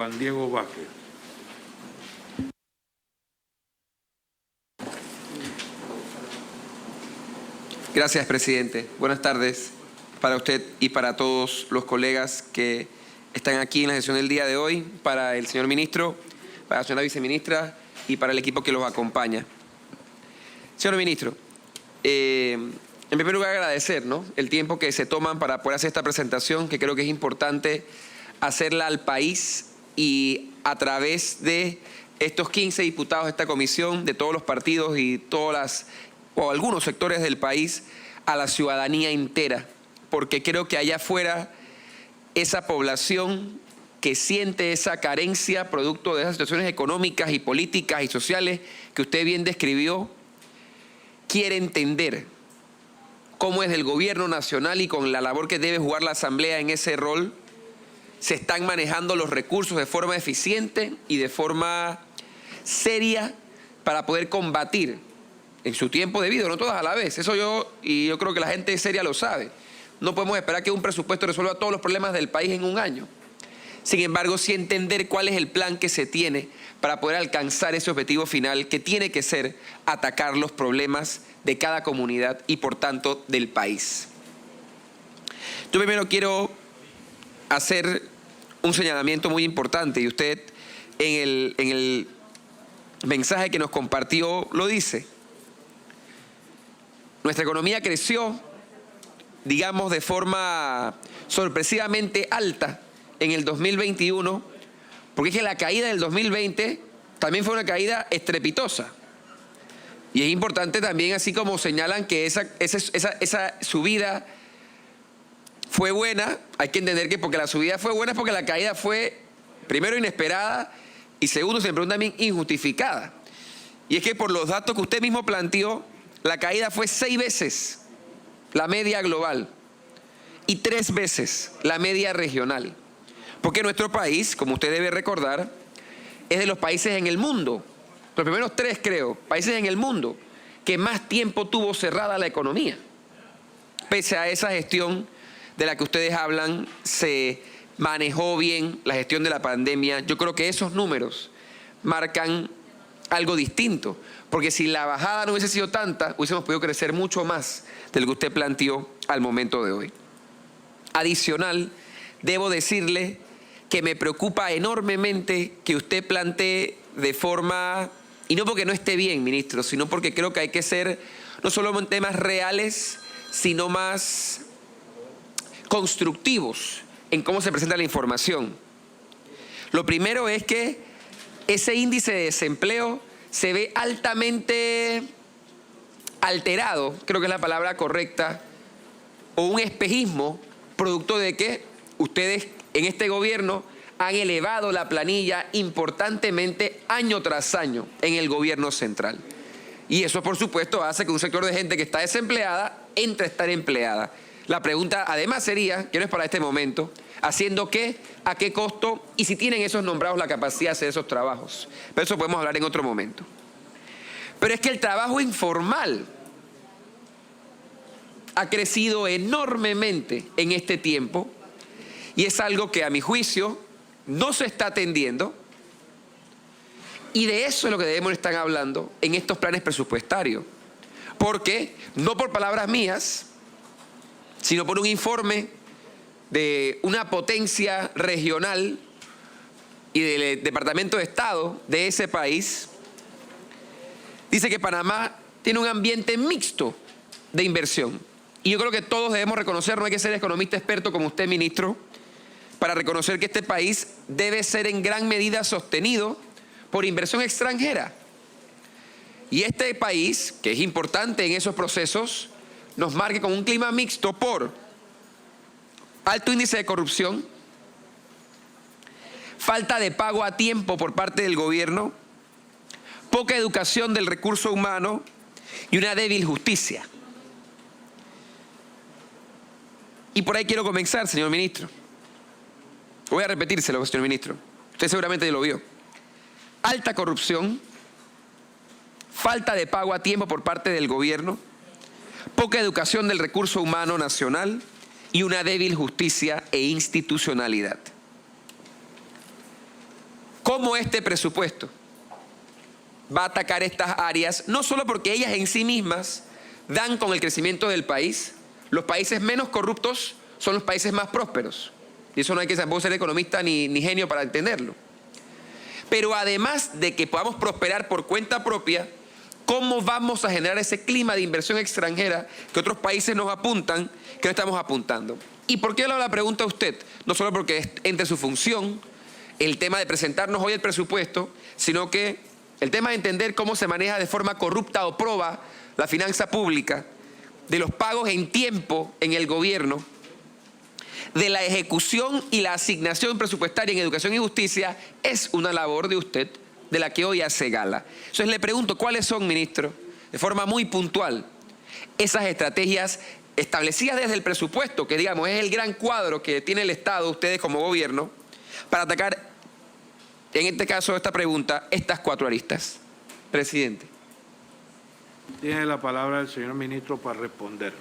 Juan Diego Vázquez. Gracias, presidente. Buenas tardes para usted y para todos los colegas que están aquí en la sesión del día de hoy, para el señor ministro, para la señora viceministra y para el equipo que los acompaña. Señor ministro, en primer lugar agradecer, el tiempo que se toman para poder hacer esta presentación, que creo que es importante hacerla al país y a través de estos 15 diputados de esta comisión, de todos los partidos y o algunos sectores del país, a la ciudadanía entera, porque creo que allá afuera esa población que siente esa carencia producto de esas situaciones económicas y políticas y sociales que usted bien describió, quiere entender cómo es el gobierno nacional y con la labor que debe jugar la Asamblea en ese rol, se están manejando los recursos de forma eficiente y de forma seria para poder combatir en su tiempo debido, no todas a la vez. Eso yo creo que la gente seria lo sabe. No podemos esperar que un presupuesto resuelva todos los problemas del país en un año. Sin embargo, sí entender cuál es el plan que se tiene para poder alcanzar ese objetivo final, que tiene que ser atacar los problemas de cada comunidad y, por tanto, del país. Yo primero quiero hacer un señalamiento muy importante, y usted en el mensaje que nos compartió lo dice. Nuestra economía creció, digamos, de forma sorpresivamente alta en el 2021, porque es que la caída del 2020 también fue una caída estrepitosa. Y es importante también, así como señalan que esa subida fue buena, hay que entender que porque la subida fue buena es porque la caída fue, primero, inesperada y segundo, se me pregunta también, injustificada. Y es que por los datos que usted mismo planteó, la caída fue 6 veces la media global y 3 veces la media regional. Porque nuestro país, como usted debe recordar, es de los países en el mundo, los primeros 3 creo, países en el mundo que más tiempo tuvo cerrada la economía. Pese a esa gestión de la que ustedes hablan, se manejó bien la gestión de la pandemia. Yo creo que esos números marcan algo distinto, porque si la bajada no hubiese sido tanta, hubiésemos podido crecer mucho más de lo que usted planteó al momento de hoy. Adicional, debo decirle que me preocupa enormemente que usted plantee de forma, y no porque no esté bien, ministro, sino porque creo que hay que ser no solo en temas reales, sino más constructivos en cómo se presenta la información. Lo primero es que ese índice de desempleo se ve altamente alterado, creo que es la palabra correcta, o un espejismo producto de que ustedes en este gobierno han elevado la planilla importantemente año tras año en el gobierno central. Y eso, por supuesto, hace que un sector de gente que está desempleada entre a estar empleada. La pregunta además sería, que no es para este momento, ¿haciendo qué? ¿A qué costo? Y si tienen esos nombrados la capacidad de hacer esos trabajos. Pero eso podemos hablar en otro momento. Pero es que el trabajo informal ha crecido enormemente en este tiempo y es algo que a mi juicio no se está atendiendo, y de eso es lo que debemos estar hablando en estos planes presupuestarios. Porque, no por palabras mías, sino por un informe de una potencia regional y del Departamento de Estado de ese país, dice que Panamá tiene un ambiente mixto de inversión. Y yo creo que todos debemos reconocer, no hay que ser economista experto como usted, ministro, para reconocer que este país debe ser en gran medida sostenido por inversión extranjera. Y este país, que es importante en esos procesos, nos marque con un clima mixto por alto índice de corrupción, falta de pago a tiempo por parte del gobierno, poca educación del recurso humano y una débil justicia. Y por ahí quiero comenzar, señor ministro. Voy a repetírselo, señor ministro. Usted seguramente lo vio. Alta corrupción, falta de pago a tiempo por parte del gobierno, poca educación del recurso humano nacional y una débil justicia e institucionalidad. cómo este presupuesto va a atacar estas áreas, no solo porque ellas en sí mismas dan con el crecimiento del país. Los países menos corruptos son los países más prósperos. Y eso no hay que tampoco ser economista ni genio para entenderlo. Pero además de que podamos prosperar por cuenta propia, ¿cómo vamos a generar ese clima de inversión extranjera que otros países nos apuntan, que no estamos apuntando? ¿Y por qué le hago la pregunta a usted? No solo porque es entre su función el tema de presentarnos hoy el presupuesto, sino que el tema de entender cómo se maneja de forma corrupta o proba la finanza pública, de los pagos en tiempo en el gobierno, de la ejecución y la asignación presupuestaria en educación y justicia, es una labor de usted de la que hoy hace gala. Entonces le pregunto, ¿cuáles son, ministro, de forma muy puntual, esas estrategias establecidas desde el presupuesto, que digamos es el gran cuadro que tiene el Estado, ustedes como gobierno, para atacar, en este caso, esta pregunta, estas 4 aristas? Presidente. Tiene la palabra el señor ministro para responder.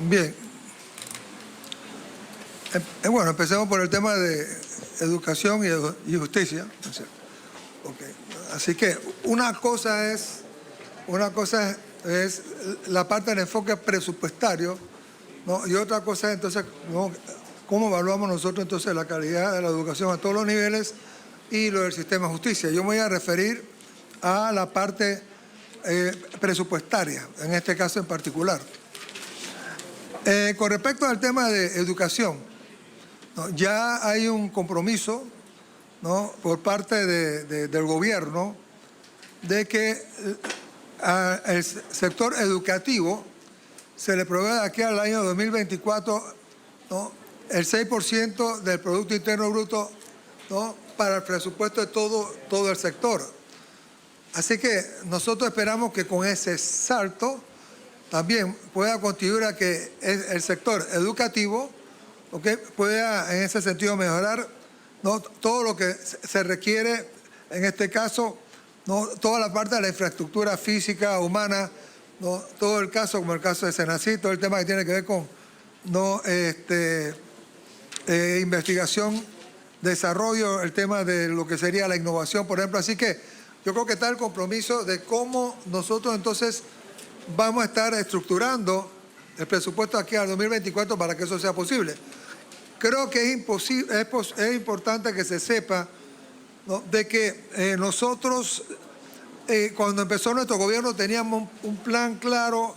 Bien. Bueno, empecemos por el tema de educación y justicia. Okay. Así que una cosa es la parte del enfoque presupuestario, ¿no? Y otra cosa es entonces cómo evaluamos nosotros entonces la calidad de la educación a todos los niveles y lo del sistema de justicia. Yo me voy a referir a la parte presupuestaria, en este caso en particular. Con respecto al tema de educación, ¿no? Ya hay un compromiso, ¿no?, por parte del gobierno de que al sector educativo se le provee de aquí al año 2024, ¿no?, el 6% del Producto Interno Bruto, ¿no?, para el presupuesto de todo el sector. Así que nosotros esperamos que con ese salto también pueda contribuir a que el sector educativo, ¿okay?, pueda en ese sentido mejorar, ¿no?, todo lo que se requiere, en este caso, ¿no?, toda la parte de la infraestructura física, humana, ¿no?, todo el caso, como el caso de Senací, todo el tema que tiene que ver con, ¿no?, investigación, desarrollo, el tema de lo que sería la innovación, por ejemplo. Así que yo creo que está el compromiso de cómo nosotros entonces vamos a estar estructurando el presupuesto aquí al 2024 para que eso sea posible. Creo que es importante que se sepa, ¿no?, de que nosotros, cuando empezó nuestro gobierno, teníamos un plan claro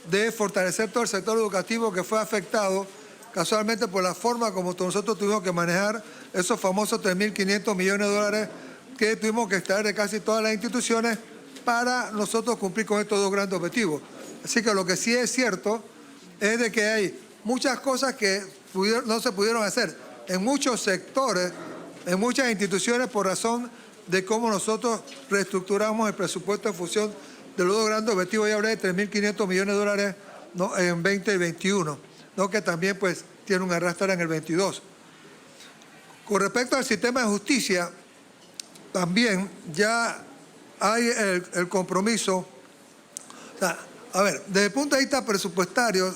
de fortalecer todo el sector educativo que fue afectado casualmente por la forma como nosotros tuvimos que manejar esos famosos 3.500 millones de dólares que tuvimos que extraer de casi todas las instituciones para nosotros cumplir con estos 2 grandes objetivos. Así que lo que sí es cierto es de que hay muchas cosas que no se pudieron hacer en muchos sectores, en muchas instituciones, por razón de cómo nosotros reestructuramos el presupuesto en función de los 2 grandes objetivos. Ya hablé de 3.500 millones de dólares, ¿no?, en 2021, ¿no?, que también pues tiene un arrastre en el 22. Con respecto al sistema de justicia, también ya hay el compromiso. O sea, a ver, desde el punto de vista presupuestario,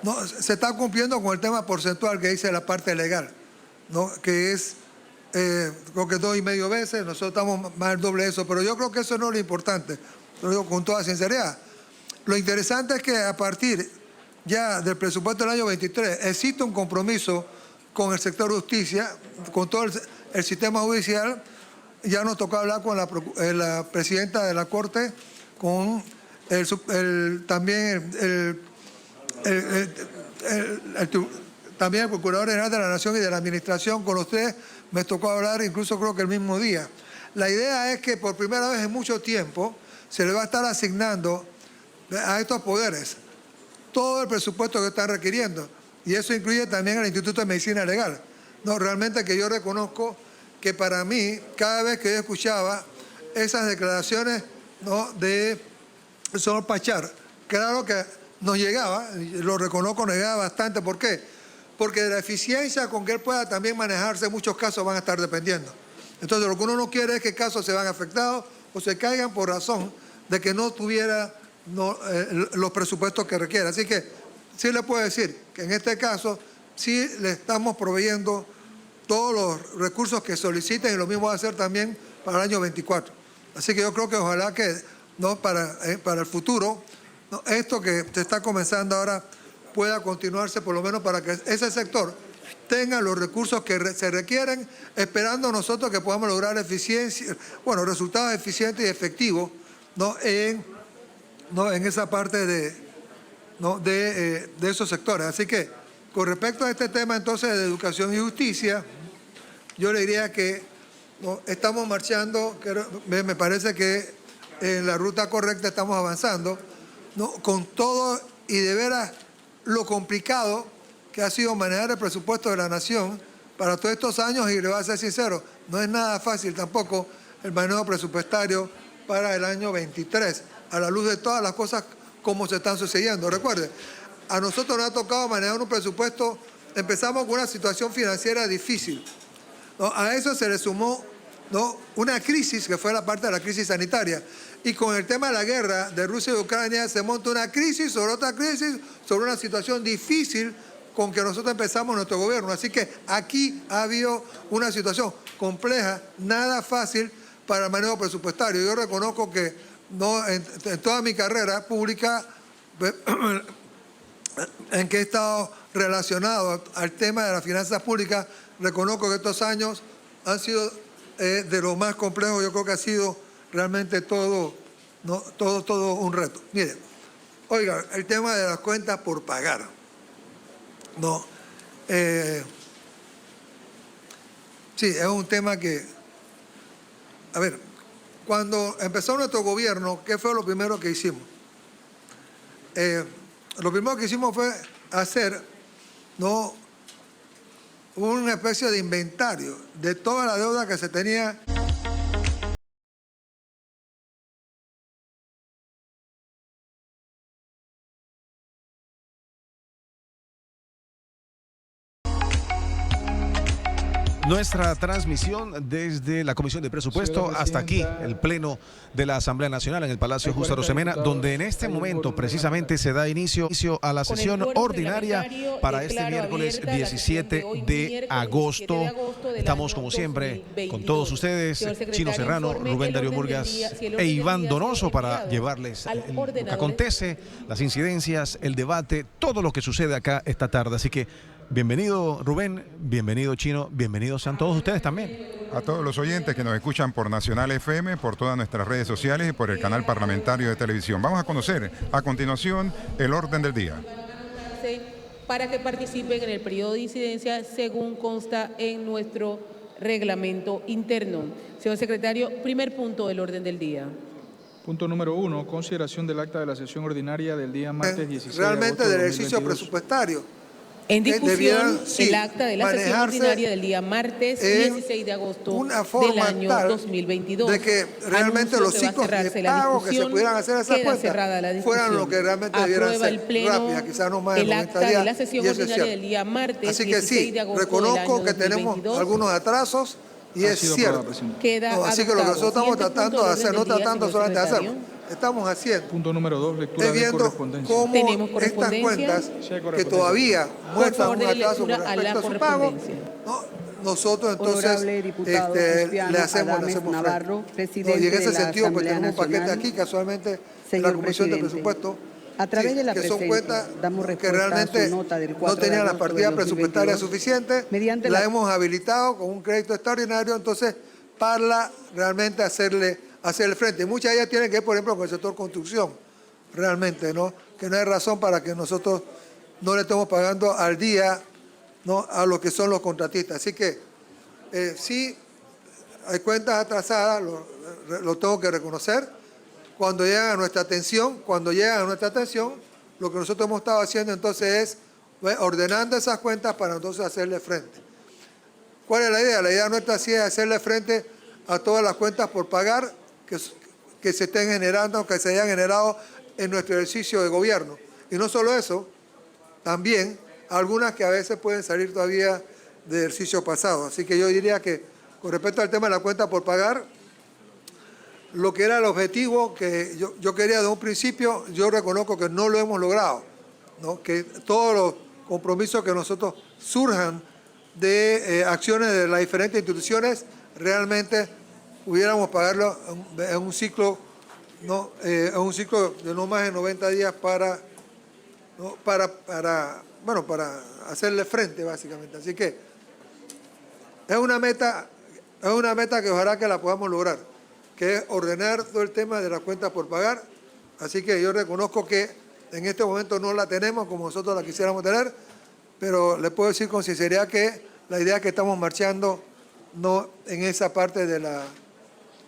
¿no?, se está cumpliendo con el tema porcentual que dice la parte legal, ¿no?, que es, creo que 2,5 veces, nosotros estamos más del doble de eso, pero yo creo que eso no es lo importante, lo digo con toda sinceridad. Lo interesante es que a partir ya del presupuesto del año 23 existe un compromiso con el sector justicia, con todo el sistema judicial. Ya nos tocó hablar con la presidenta de la Corte, con también el Procurador General de la Nación y de la Administración. Con ustedes me tocó hablar incluso creo que el mismo día. La idea es que por primera vez en mucho tiempo se le va a estar asignando a estos poderes todo el presupuesto que están requiriendo. Y eso incluye también al Instituto de Medicina Legal. No, realmente que yo reconozco que para mí, cada vez que yo escuchaba esas declaraciones, ¿no?, de el señor Pachar, claro que nos llegaba, lo reconozco, nos llegaba bastante. ¿Por qué? Porque de la eficiencia con que él pueda también manejarse, muchos casos van a estar dependiendo. Entonces, lo que uno no quiere es que casos se van afectados o se caigan por razón de que no tuviera los presupuestos que requiere. Así que sí le puedo decir que en este caso sí le estamos proveyendo todos los recursos que soliciten y lo mismo va a hacer también para el año 24. Así que yo creo que ojalá que no para el futuro, no, esto que se está comenzando ahora pueda continuarse por lo menos para que ese sector tenga los recursos que se requieren, esperando nosotros que podamos lograr eficiencia, bueno, resultados eficientes y efectivos, ¿no? En esa parte de esos sectores. Así que con respecto a este tema entonces de educación y justicia, yo le diría que ¿no? Estamos marchando, me parece que en la ruta correcta estamos avanzando, ¿no? Con todo y de veras lo complicado que ha sido manejar el presupuesto de la nación para todos estos años, y le voy a ser sincero, no es nada fácil tampoco el manejo presupuestario para el año 23, a la luz de todas las cosas como se están sucediendo. Recuerde, a nosotros nos ha tocado manejar un presupuesto, empezamos con una situación financiera difícil, ¿no? A eso se le sumó, ¿no? Una crisis que fue la parte de la crisis sanitaria. Y con el tema de la guerra de Rusia y Ucrania se monta una crisis sobre otra crisis, sobre una situación difícil con que nosotros empezamos nuestro gobierno. Así que aquí ha habido una situación compleja, nada fácil para el manejo presupuestario. Yo reconozco que no, en toda mi carrera pública en que he estado relacionado al tema de las finanzas públicas, reconozco que estos años han sido de lo más complejo. Yo creo que ha sido realmente todo, ¿no? todo un reto. Mire, oiga, el tema de las cuentas por pagar. No, sí, es un tema que, a ver, cuando empezó nuestro gobierno, ¿qué fue lo primero que hicimos? Lo primero que hicimos fue hacer, ¿no? Una especie de inventario de toda la deuda que se tenía. Nuestra transmisión desde la Comisión de Presupuesto hasta aquí, el Pleno de la Asamblea Nacional en el Palacio Justo Arosemena, donde en este momento precisamente se da inicio a la sesión ordinaria para este miércoles 17 de agosto. Estamos como siempre con todos ustedes, Chino Serrano, Rubén Darío Murgas e Iván Donoso, para llevarles lo que acontece, las incidencias, el debate, todo lo que sucede acá esta tarde. Así que bienvenido Rubén, bienvenido Chino, bienvenidos sean todos ustedes también. A todos los oyentes que nos escuchan por Nacional FM, por todas nuestras redes sociales y por el canal parlamentario de televisión. Vamos a conocer a continuación el orden del día. Para que participen en el periodo de incidencia según consta en nuestro reglamento interno. Señor secretario, primer punto del orden del día. Punto número 1, consideración del acta de la sesión ordinaria del día martes 16 realmente de agosto del de ejercicio 2022. presupuestario. En discusión, sí, el acta de la sesión ordinaria del día martes 16 de agosto una forma del año tal 2022. De que realmente Anuncio los que va a ciclos de cerrarse la pago que se discusión, pudieran hacer esas queda cerrada la cuentas fueran lo que realmente debieran Aprueba el ser Pleno rápidas, quizás no más de el 90 acta días. de la sesión y eso es ordinaria cierto. del día martes Así que 16 sí, de agosto del reconozco año que tenemos 2022. algunos atrasos y Ha es sido cierto. aprobado, presidente. Queda No, así que lo que nosotros adoptado. estamos tratando de hacer, no tratando solamente de hacerlo, estamos haciendo. Punto número 2, lectura Es de viendo correspondencia. cómo Tenemos estas correspondencia. cuentas Sí, hay que correspondencia. todavía Por muestran favor, un de atraso con lectura a la respecto a su pago, correspondencia. ¿no? Nosotros entonces Honorable diputado le Cristiano hacemos Adames Navarro, frente. presidente Y en ese de la sentido, pues Asamblea tenemos un paquete Nacional. aquí, casualmente, en la Señor Comisión de presidente, Presupuesto, a través de la que son presente, cuentas damos que respuesta a realmente su nota del no 4 de tenían las agosto partidas del presupuestarias 2022, suficientes, mediante la la- hemos habilitado con un crédito extraordinario, entonces, para realmente hacerle frente. Muchas de ellas tienen que ver, por ejemplo, con el sector construcción, realmente, ¿no? Que no hay razón para que nosotros no le estemos pagando al día, ¿no? A lo que son los contratistas. Así que sí, hay cuentas atrasadas, lo tengo que reconocer. Cuando llegan a nuestra atención, lo que nosotros hemos estado haciendo entonces es ordenando esas cuentas para entonces hacerle frente. ¿Cuál es la idea? La idea nuestra sí es hacerle frente a todas las cuentas por pagar que se estén generando, que se hayan generado en nuestro ejercicio de gobierno. Y no solo eso, también algunas que a veces pueden salir todavía de ejercicio pasado. Así que yo diría que con respecto al tema de la cuenta por pagar, lo que era el objetivo que yo quería de un principio, yo reconozco que no lo hemos logrado. ¿no? Que todos los compromisos que nosotros surjan de acciones de las diferentes instituciones realmente pudiéramos pagarlo en un ciclo, ¿no? En un ciclo de no más de 90 días para hacerle frente, básicamente. Así que es una meta que ojalá que la podamos lograr, que es ordenar todo el tema de las cuentas por pagar. Así que yo reconozco que en este momento no la tenemos como nosotros la quisiéramos tener, pero le puedo decir con sinceridad que la idea es que estamos marchando no en esa parte de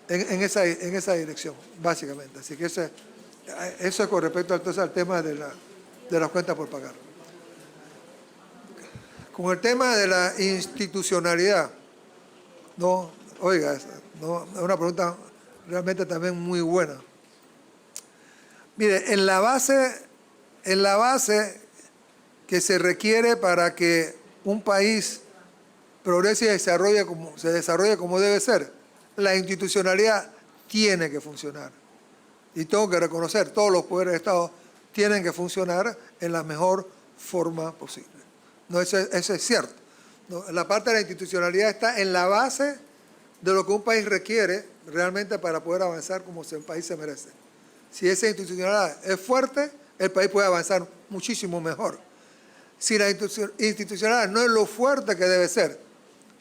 en esa dirección, básicamente. Así que eso es con respecto entonces al tema de las cuentas por pagar. Con el tema de la institucionalidad, no, oiga, no, es una pregunta realmente también muy buena. Mire, en la base que se requiere para que un país progrese y se desarrolle como debe ser, la institucionalidad tiene que funcionar. Y tengo que reconocer, todos los poderes del Estado tienen que funcionar en la mejor forma posible. No, eso es cierto. No, la parte de la institucionalidad está en la base de lo que un país requiere realmente para poder avanzar como el país se merece. Si esa institucionalidad es fuerte, el país puede avanzar muchísimo mejor. Si la institucionalidad no es lo fuerte que debe ser,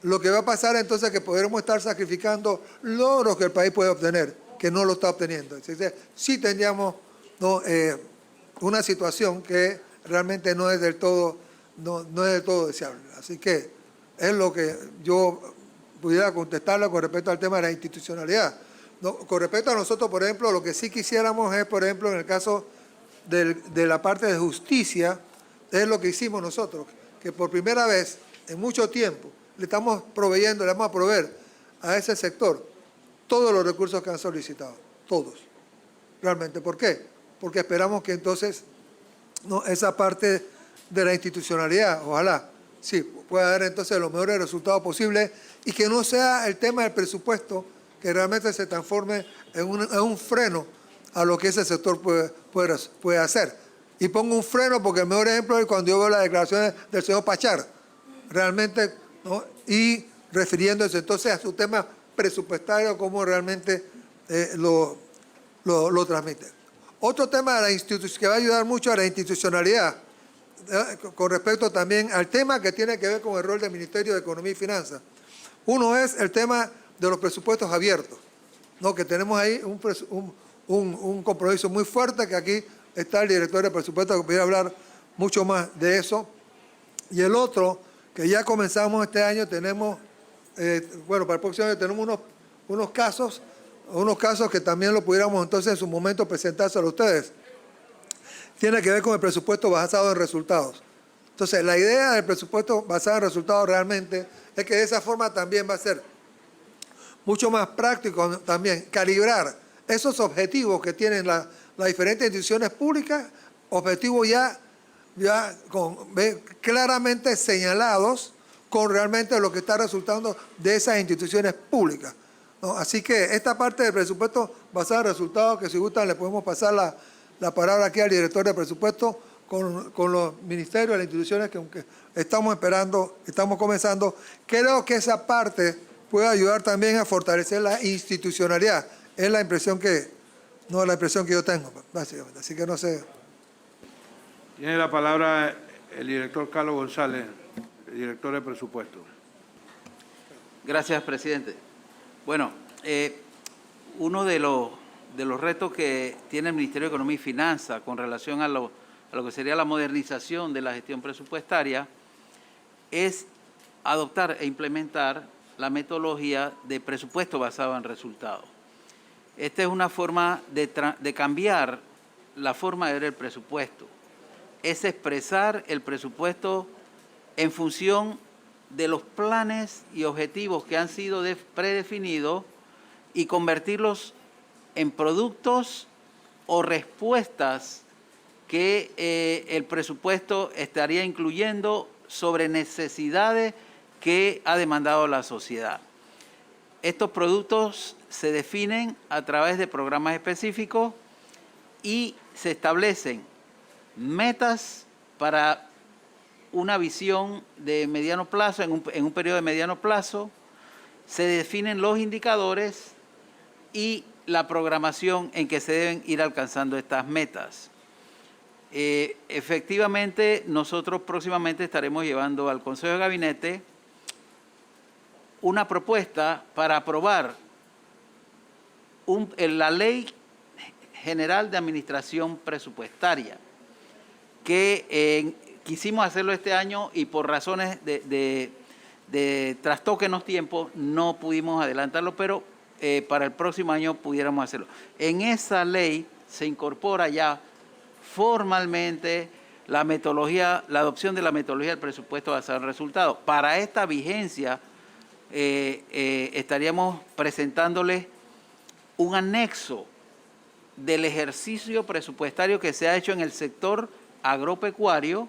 lo que va a pasar entonces es que podremos estar sacrificando logros que el país puede obtener, que no lo está obteniendo. Entonces, sí tendríamos, ¿no? Una situación que realmente no es del todo deseable. Así que es lo que yo pudiera contestarle con respecto al tema de la institucionalidad. No, con respecto a nosotros, por ejemplo, lo que sí quisiéramos es, por ejemplo, en el caso de la parte de justicia, es lo que hicimos nosotros, que por primera vez en mucho tiempo le vamos a proveer a ese sector todos los recursos que han solicitado, todos, realmente. ¿Por qué? Porque esperamos que entonces esa parte de la institucionalidad, ojalá, sí, pueda dar entonces los mejores resultados posibles y que no sea el tema del presupuesto que realmente se transforme en un freno a lo que ese sector puede hacer. Y pongo un freno porque el mejor ejemplo es cuando yo veo las declaraciones del señor Pachar, realmente, ¿no? Y refiriéndose entonces a su tema presupuestario, cómo realmente lo transmite. Otro tema de que va a ayudar mucho a la institucionalidad, con respecto también al tema que tiene que ver con el rol del Ministerio de Economía y Finanzas. Uno es el tema de los presupuestos abiertos, ¿no? Que tenemos ahí un compromiso muy fuerte, que aquí está el director de presupuesto que podría hablar mucho más de eso. Y el otro, que ya comenzamos este año, tenemos, para el próximo año tenemos unos casos que también lo pudiéramos entonces en su momento presentárselo a ustedes. Tiene que ver con el presupuesto basado en resultados. Entonces, la idea del presupuesto basado en resultados realmente es que de esa forma también va a ser mucho más práctico también calibrar esos objetivos que tienen las diferentes instituciones públicas, objetivos ya claramente señalados con realmente lo que está resultando de esas instituciones públicas, ¿no? Así que esta parte del presupuesto basado en resultados, que si gustan le podemos pasar la palabra aquí al director de presupuesto con los ministerios, las instituciones que aunque estamos comenzando, creo que esa parte puede ayudar también a fortalecer la institucionalidad. Es la impresión que yo tengo, básicamente. Así que no sé. Tiene la palabra el director Carlos González, el director de presupuesto. Gracias, presidente. Bueno, uno de los retos que tiene el Ministerio de Economía y Finanzas con relación a lo que sería la modernización de la gestión presupuestaria es adoptar e implementar la metodología de presupuesto basado en resultados. Esta es una forma de cambiar la forma de ver el presupuesto. Es expresar el presupuesto en función de los planes y objetivos que han sido predefinidos y convertirlos en productos o respuestas que el presupuesto estaría incluyendo sobre necesidades que ha demandado la sociedad. Estos productos se definen a través de programas específicos y se establecen metas para una visión de mediano plazo, en un periodo de mediano plazo, se definen los indicadores y la programación en que se deben ir alcanzando estas metas. Efectivamente, nosotros próximamente estaremos llevando al Consejo de Gabinete una propuesta para aprobar la Ley General de Administración Presupuestaria, que quisimos hacerlo este año y por razones de trastoque en los tiempos no pudimos adelantarlo, pero para el próximo año pudiéramos hacerlo. En esa ley se incorpora ya formalmente la metodología, la adopción de la metodología del presupuesto basado en resultados. Para esta vigencia estaríamos presentándoles un anexo del ejercicio presupuestario que se ha hecho en el sector agropecuario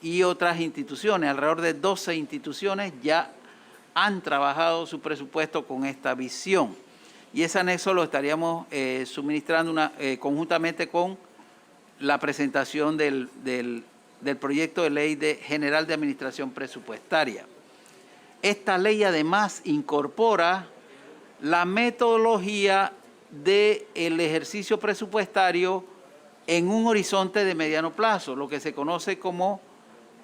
y otras instituciones. Alrededor de 12 instituciones ya han trabajado su presupuesto con esta visión. Y ese anexo lo estaríamos suministrando conjuntamente con la presentación del proyecto de ley general de administración presupuestaria. Esta ley además incorpora la metodología del ejercicio presupuestario en un horizonte de mediano plazo, lo que se conoce como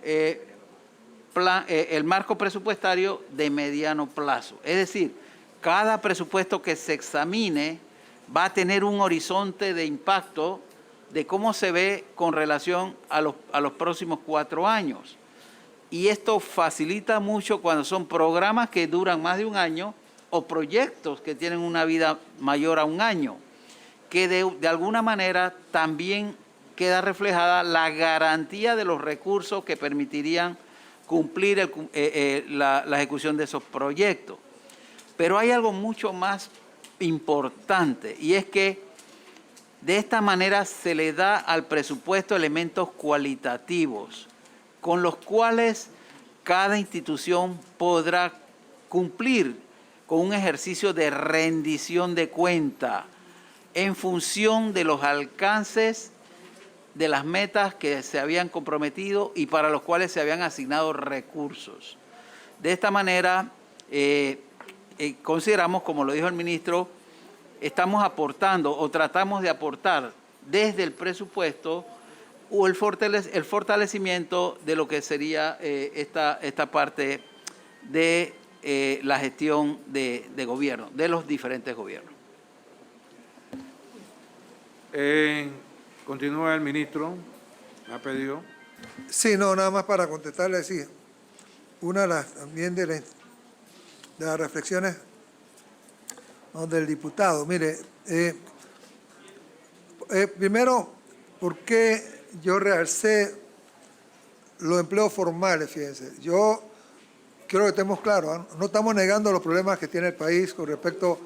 el marco presupuestario de mediano plazo. Es decir, cada presupuesto que se examine va a tener un horizonte de impacto de cómo se ve con relación a los próximos 4 años. Y esto facilita mucho cuando son programas que duran más de un año o proyectos que tienen una vida mayor a un año, que de alguna manera también queda reflejada la garantía de los recursos que permitirían cumplir la ejecución de esos proyectos. Pero hay algo mucho más importante, y es que de esta manera se le da al presupuesto elementos cualitativos con los cuales cada institución podrá cumplir con un ejercicio de rendición de cuenta en función de los alcances de las metas que se habían comprometido y para los cuales se habían asignado recursos. De esta manera, consideramos, como lo dijo el ministro, estamos aportando o tratamos de aportar desde el presupuesto o el fortalecimiento de lo que sería esta parte de la gestión de gobierno, de los diferentes gobiernos. Continúa el ministro, me ha pedido. Sí, no, nada más para contestarle, sí. Una de las también de las reflexiones del diputado. Mire, primero, ¿por qué yo realcé los empleos formales? Fíjense, yo quiero que estemos claros, ¿eh? No estamos negando los problemas que tiene el país con respecto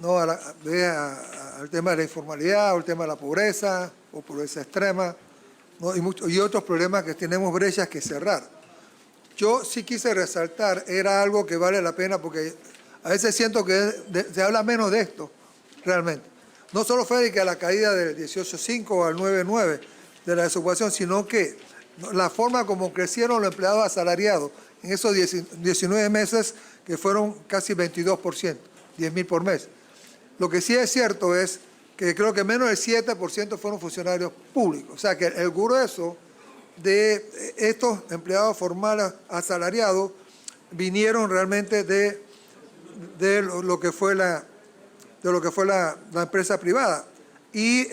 al tema de la informalidad, o el tema de la pobreza, o pobreza extrema, ¿no? y otros problemas que tenemos brechas que cerrar. Yo sí quise resaltar, era algo que vale la pena porque a veces siento que se habla menos de esto, realmente. No solo fue de que a la caída del 18.5 al 9.9 de la desocupación, sino que la forma como crecieron los empleados asalariados en esos 19 meses, que fueron casi 22%, 10.000 por mes. Lo que sí es cierto es que creo que menos del 7% fueron funcionarios públicos. O sea que el grueso de estos empleados formales asalariados vinieron realmente de lo que fue la empresa privada. Y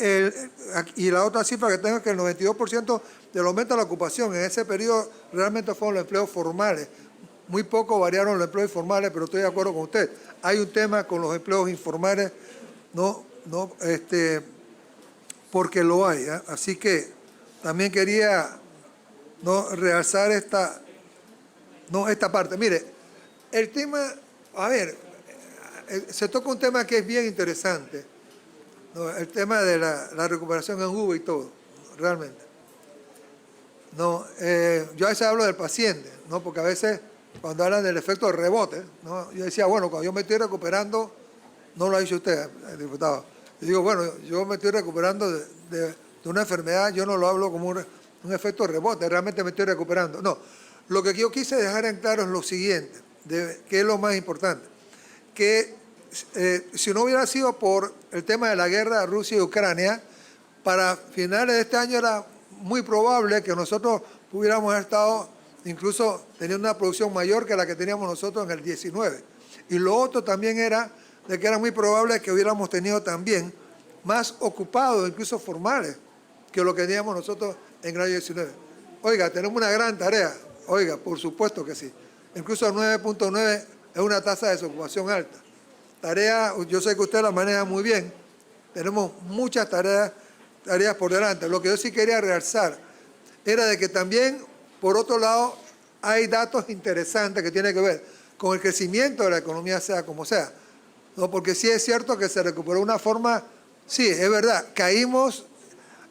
la otra cifra que tengo es que el 92% del aumento de la ocupación en ese periodo realmente fueron los empleos formales. Muy poco variaron los empleos informales, pero estoy de acuerdo con usted. Hay un tema con los empleos informales, porque lo hay, ¿eh? Así que también quería realzar esta parte. Mire, el tema, a ver, se toca un tema que es bien interesante, ¿no? El tema de la recuperación en U y todo, realmente. Yo a veces hablo del paciente, ¿no? Porque a veces cuando hablan del efecto de rebote, ¿no? Yo decía, bueno, cuando yo me estoy recuperando, no lo ha dicho usted, diputado. Yo digo, bueno, yo me estoy recuperando de una enfermedad, yo no lo hablo como un efecto rebote, realmente me estoy recuperando. No, lo que yo quise dejar en claro es lo siguiente, que es lo más importante, que si no hubiera sido por el tema de la guerra de Rusia y Ucrania, para finales de este año era muy probable que nosotros hubiéramos estado incluso teniendo una producción mayor que la que teníamos nosotros en el 19. Y lo otro también era de que era muy probable que hubiéramos tenido también más ocupados, incluso formales, que lo que teníamos nosotros en el año 19. Oiga, tenemos una gran tarea. Oiga, por supuesto que sí. Incluso 9.9 es una tasa de desocupación alta. Tarea, yo sé que usted la maneja muy bien. Tenemos muchas tareas por delante. Lo que yo sí quería realzar era de que también, por otro lado, hay datos interesantes que tienen que ver con el crecimiento de la economía, sea como sea. ¿No? Porque sí es cierto que se recuperó de una forma, sí, es verdad, caímos,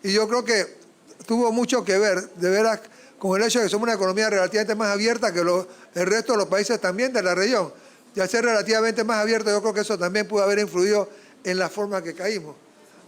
y yo creo que tuvo mucho que ver, de veras, con el hecho de que somos una economía relativamente más abierta que el resto de los países también de la región. Y al ser relativamente más abierto, yo creo que eso también pudo haber influido en la forma que caímos.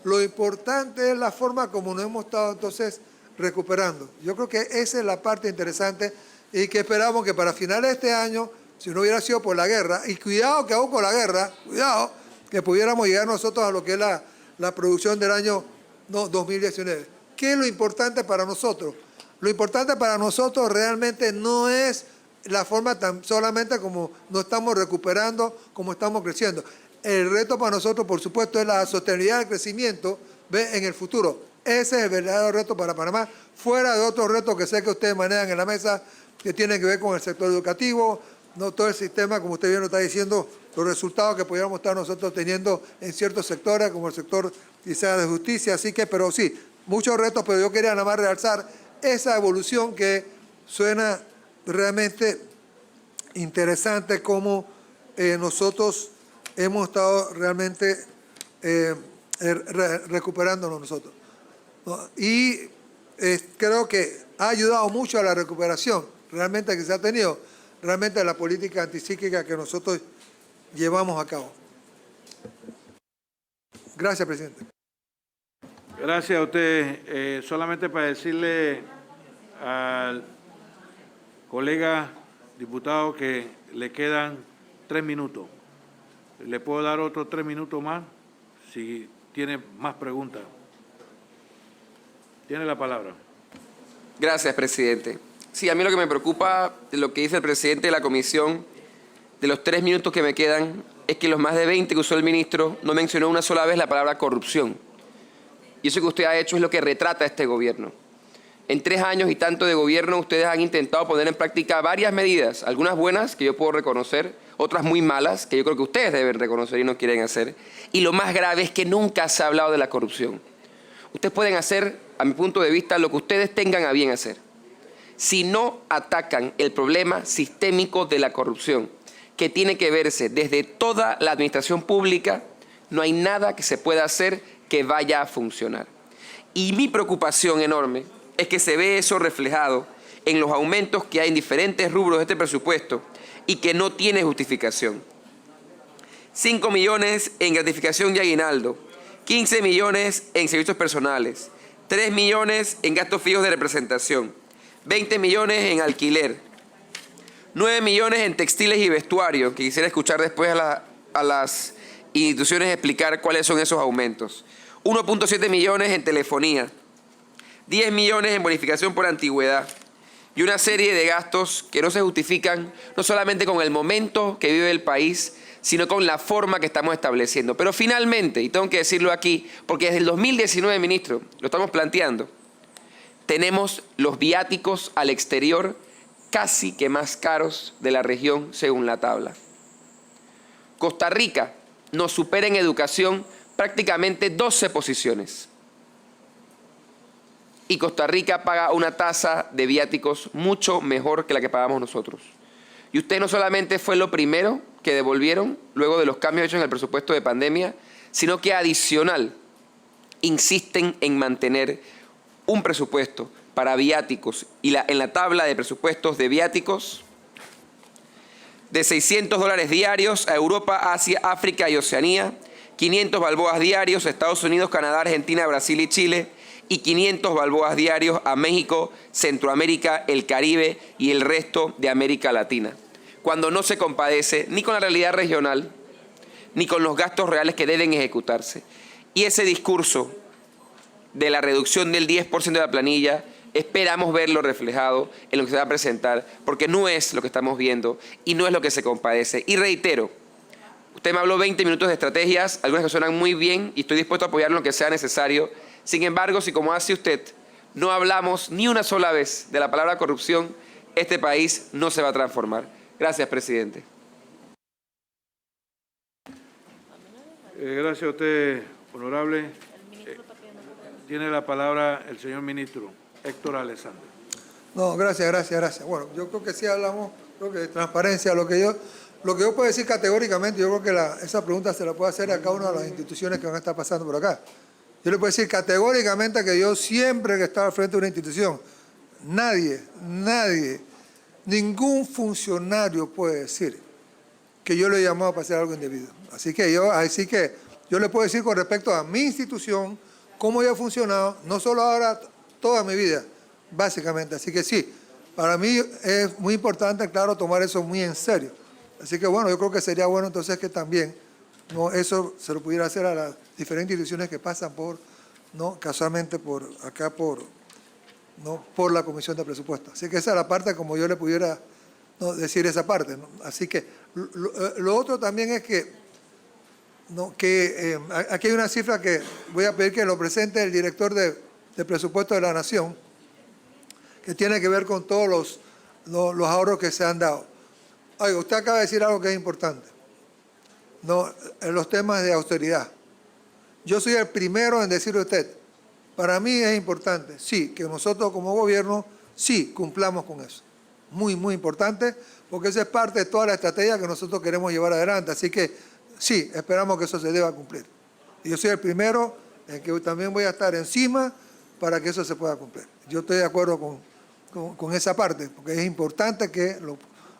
Lo importante es la forma como nos hemos estado entonces recuperando. Yo creo que esa es la parte interesante y que esperamos que para finales de este año, si no hubiera sido por la guerra, y cuidado que aún con la guerra, cuidado, que pudiéramos llegar nosotros a lo que es la producción del año 2019. ¿Qué es lo importante para nosotros? Lo importante para nosotros realmente no es la forma tan solamente como nos estamos recuperando, como estamos creciendo. El reto para nosotros, por supuesto, es la sostenibilidad del crecimiento en el futuro. Ese es el verdadero reto para Panamá, fuera de otros retos que sé que ustedes manejan en la mesa, que tienen que ver con el sector educativo, no todo el sistema, como usted bien lo está diciendo, los resultados que pudiéramos estar nosotros teniendo en ciertos sectores, como el sector quizás de justicia. Así que, pero sí, muchos retos, pero yo quería nada más realzar esa evolución que suena realmente interesante, como nosotros hemos estado realmente recuperándonos nosotros, ¿no? Y creo que ha ayudado mucho a la recuperación realmente que se ha tenido, realmente la política anticíclica que nosotros llevamos a cabo. Gracias, presidente. Gracias a usted. Solamente para decirle al colega diputado que le quedan 3 minutos. Le puedo dar otros 3 minutos más si tiene más preguntas. Tiene la palabra. Gracias, presidente. Sí, a mí lo que me preocupa de lo que dice el presidente de la comisión, de los 3 minutos que me quedan, es que los más de 20 que usó el ministro no mencionó una sola vez la palabra corrupción. Y eso que usted ha hecho es lo que retrata este gobierno. En 3 años y tanto de gobierno, ustedes han intentado poner en práctica varias medidas, algunas buenas que yo puedo reconocer, otras muy malas que yo creo que ustedes deben reconocer y no quieren hacer. Y lo más grave es que nunca se ha hablado de la corrupción. Ustedes pueden hacer, a mi punto de vista, lo que ustedes tengan a bien hacer. Si no atacan el problema sistémico de la corrupción, que tiene que verse desde toda la administración pública, no hay nada que se pueda hacer que vaya a funcionar. Y mi preocupación enorme es que se ve eso reflejado en los aumentos que hay en diferentes rubros de este presupuesto y que no tiene justificación. 5 millones en gratificación y aguinaldo, 15 millones en servicios personales, 3 millones en gastos fijos de representación, 20 millones en alquiler, 9 millones en textiles y vestuario, que quisiera escuchar después a las instituciones explicar cuáles son esos aumentos, 1.7 millones en telefonía, 10 millones en bonificación por antigüedad y una serie de gastos que no se justifican no solamente con el momento que vive el país, sino con la forma que estamos estableciendo. Pero finalmente, y tengo que decirlo aquí, porque desde el 2019, ministro, lo estamos planteando, tenemos los viáticos al exterior casi que más caros de la región según la tabla. Costa Rica nos supera en educación prácticamente 12 posiciones. Y Costa Rica paga una tasa de viáticos mucho mejor que la que pagamos nosotros. Y usted no solamente fue lo primero que devolvieron luego de los cambios hechos en el presupuesto de pandemia, sino que adicional insisten en mantener un presupuesto para viáticos y en la tabla de presupuestos de viáticos de $600 diarios a Europa, Asia, África y Oceanía, 500 balboas diarios a Estados Unidos, Canadá, Argentina, Brasil y Chile, y 500 balboas diarios a México, Centroamérica, el Caribe y el resto de América Latina, cuando no se compadece ni con la realidad regional, ni con los gastos reales que deben ejecutarse. Y ese discurso de la reducción del 10% de la planilla, esperamos verlo reflejado en lo que se va a presentar, porque no es lo que estamos viendo y no es lo que se compadece. Y reitero, usted me habló 20 minutos de estrategias, algunas que suenan muy bien y estoy dispuesto a apoyar lo que sea necesario. Sin embargo, si como hace usted, no hablamos ni una sola vez de la palabra corrupción, este país no se va a transformar. Gracias, presidente. Gracias a usted, honorable. Tiene la palabra el señor ministro Héctor Alexander. No, gracias. Bueno, yo creo que sí hablamos, creo que de transparencia, lo que yo puedo decir categóricamente, yo creo que esa pregunta se la puede hacer a cada una de las instituciones que van a estar pasando por acá. Yo le puedo decir categóricamente que yo siempre que estaba al frente de una institución, nadie, ningún funcionario puede decir que yo le he llamado para hacer algo indebido. Así que yo le puedo decir con respecto a mi institución, cómo yo he funcionado, no solo ahora, toda mi vida, básicamente. Así que sí, para mí es muy importante, claro, tomar eso muy en serio. Así que bueno, yo creo que sería bueno entonces que también eso se lo pudiera hacer a las diferentes instituciones que pasan casualmente por acá, por la Comisión de Presupuestos. Así que esa es la parte como yo le pudiera decir esa parte, ¿no? Así que lo otro también es que, aquí hay una cifra que voy a pedir que lo presente el director de Presupuesto de la Nación, que tiene que ver con todos los ahorros que se han dado. Oiga, usted acaba de decir algo que es importante, en los temas de austeridad. Yo soy el primero en decirle a usted, para mí es importante, sí, que nosotros como gobierno, sí, cumplamos con eso. Muy, muy importante, porque esa es parte de toda la estrategia que nosotros queremos llevar adelante. Así que, sí, esperamos que eso se deba cumplir. Y yo soy el primero en que también voy a estar encima para que eso se pueda cumplir. Yo estoy de acuerdo con esa parte, porque es importante que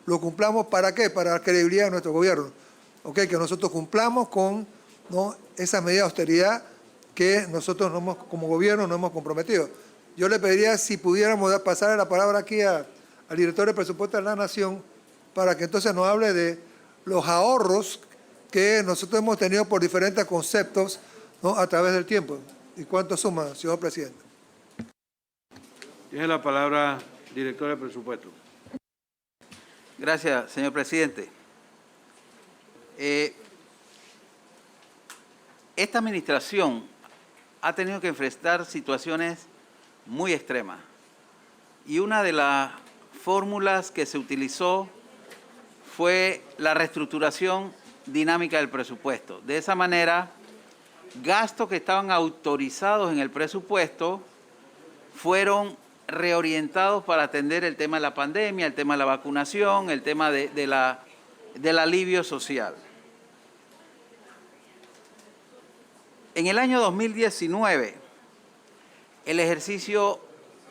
lo cumplamos. ¿Para qué? Para la credibilidad de nuestro gobierno. Que nosotros cumplamos con esa medida de austeridad que nosotros como gobierno nos hemos comprometido. Yo le pediría si pudiéramos pasar la palabra aquí al director de Presupuesto de la Nación para que entonces nos hable de los ahorros que nosotros hemos tenido por diferentes conceptos a través del tiempo. ¿Y cuánto suma, señor presidente? Tiene la palabra director de Presupuesto. Gracias, señor presidente. Esta administración ha tenido que enfrentar situaciones muy extremas. Y una de las fórmulas que se utilizó fue la reestructuración dinámica del presupuesto. De esa manera, gastos que estaban autorizados en el presupuesto fueron reorientados para atender el tema de la pandemia, el tema de la vacunación, el tema del alivio social. En el año 2019, el ejercicio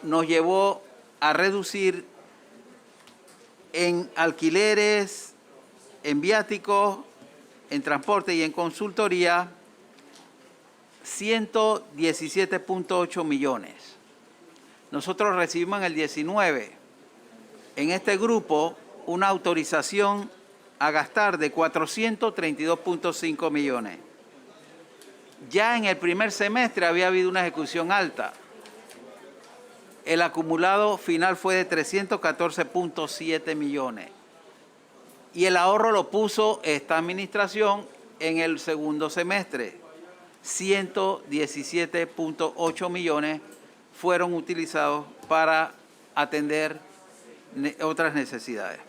nos llevó a reducir en alquileres, en viáticos, en transporte y en consultoría 117.8 millones. Nosotros recibimos en el 19, en este grupo, una autorización a gastar de 432.5 millones. Ya en el primer semestre había habido una ejecución alta. El acumulado final fue de 314.7 millones. Y el ahorro lo puso esta administración en el segundo semestre. 117.8 millones fueron utilizados para atender otras necesidades.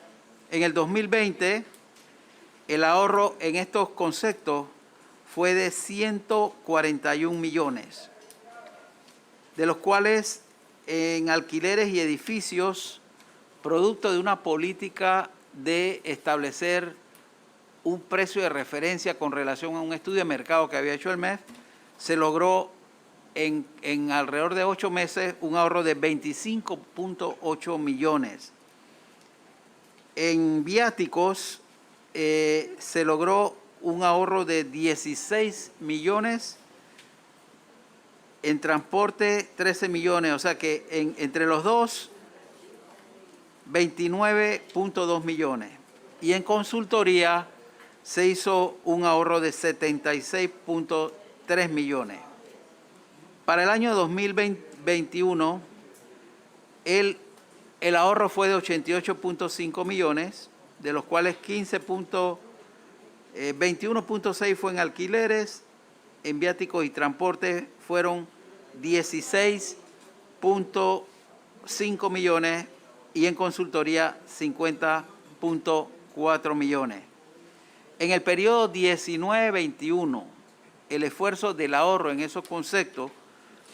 En el 2020, el ahorro en estos conceptos fue de 141 millones, de los cuales en alquileres y edificios, producto de una política de establecer un precio de referencia con relación a un estudio de mercado que había hecho el MEF, se logró en alrededor de 8 meses un ahorro de 25.8 millones. En viáticos se logró un ahorro de 16 millones En transporte, 13 millones, o sea que entre los dos, 29.2 millones. Y en consultoría se hizo un ahorro de 76.3 millones. Para el año 2021, el ahorro fue de 88.5 millones, de los cuales 21.6 fue en alquileres, en viáticos y transporte fueron 16.5 millones y en consultoría 50.4 millones. En el periodo 19-21, el esfuerzo del ahorro en esos conceptos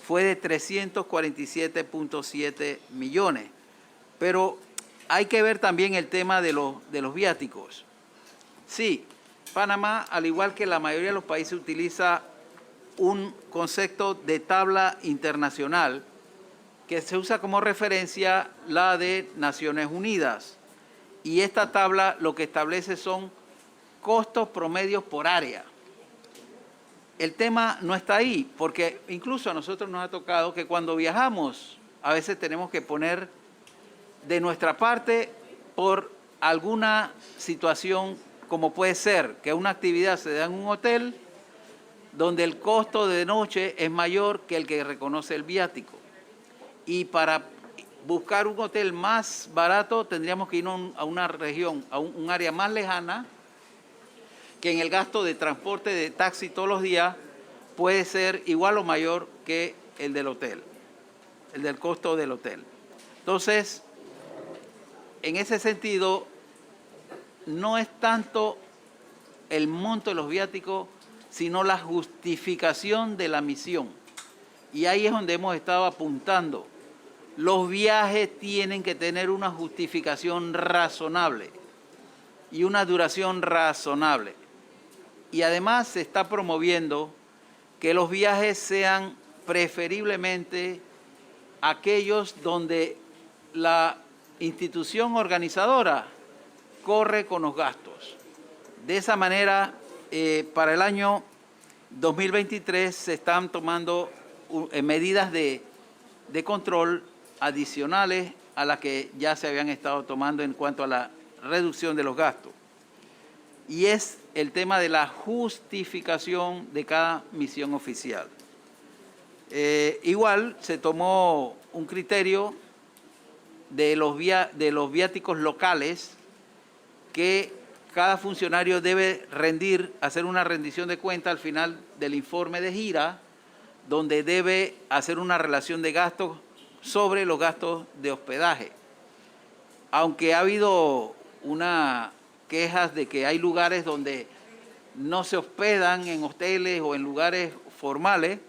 fue de 347.7 millones. Pero hay que ver también el tema de los viáticos. Sí, Panamá, al igual que la mayoría de los países, utiliza un concepto de tabla internacional que se usa como referencia la de Naciones Unidas. Y esta tabla lo que establece son costos promedios por área. El tema no está ahí, porque incluso a nosotros nos ha tocado que cuando viajamos, a veces tenemos que poner de nuestra parte por alguna situación, como puede ser que una actividad se da en un hotel donde el costo de noche es mayor que el que reconoce el viático. Y para buscar un hotel más barato tendríamos que ir a una región, a un área más lejana, que en el gasto de transporte de taxi todos los días puede ser igual o mayor que el del hotel, el del costo del hotel. Entonces, en ese sentido, no es tanto el monto de los viáticos, sino la justificación de la misión. Y ahí es donde hemos estado apuntando. Los viajes tienen que tener una justificación razonable y una duración razonable. Y además se está promoviendo que los viajes sean preferiblemente aquellos donde la institución organizadora corre con los gastos. De esa manera, para el año 2023 se están tomando medidas de control adicionales a las que ya se habían estado tomando en cuanto a la reducción de los gastos. Y es el tema de la justificación de cada misión oficial. Igual se tomó un criterio de los viáticos locales que cada funcionario debe hacer una rendición de cuenta al final del informe de gira, donde debe hacer una relación de gastos sobre los gastos de hospedaje. Aunque ha habido quejas de que hay lugares donde no se hospedan en hoteles o en lugares formales,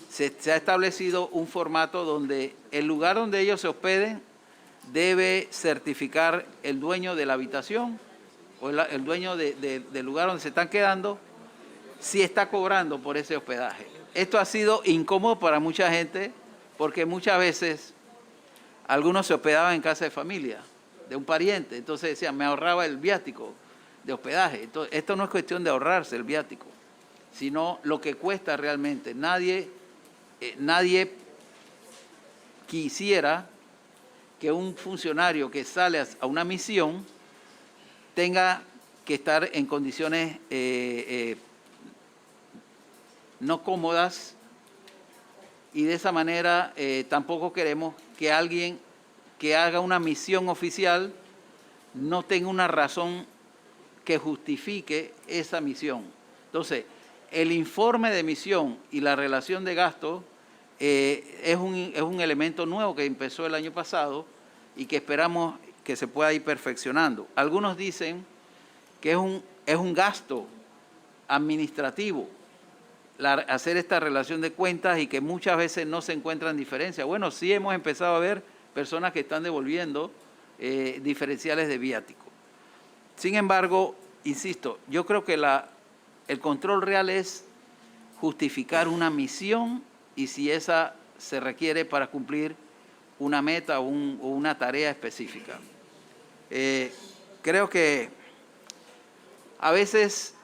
se ha establecido un formato donde el lugar donde ellos se hospeden debe certificar el dueño de la habitación o el dueño del lugar donde se están quedando si está cobrando por ese hospedaje. Esto ha sido incómodo para mucha gente porque muchas veces algunos se hospedaban en casa de familia, de un pariente, entonces decían, me ahorraba el viático de hospedaje. Entonces, esto no es cuestión de ahorrarse el viático, sino lo que cuesta realmente. Nadie quisiera que un funcionario que sale a una misión tenga que estar en condiciones no cómodas, y de esa manera tampoco queremos que alguien que haga una misión oficial no tenga una razón que justifique esa misión. Entonces, el informe de misión y la relación de gastos es un elemento nuevo que empezó el año pasado y que esperamos que se pueda ir perfeccionando. Algunos dicen que es un gasto administrativo hacer esta relación de cuentas y que muchas veces no se encuentran diferencias. Bueno, sí hemos empezado a ver personas que están devolviendo diferenciales de viático. Sin embargo, insisto, yo creo que el control real es justificar una misión y si esa se requiere para cumplir una meta o una tarea específica. Creo que a veces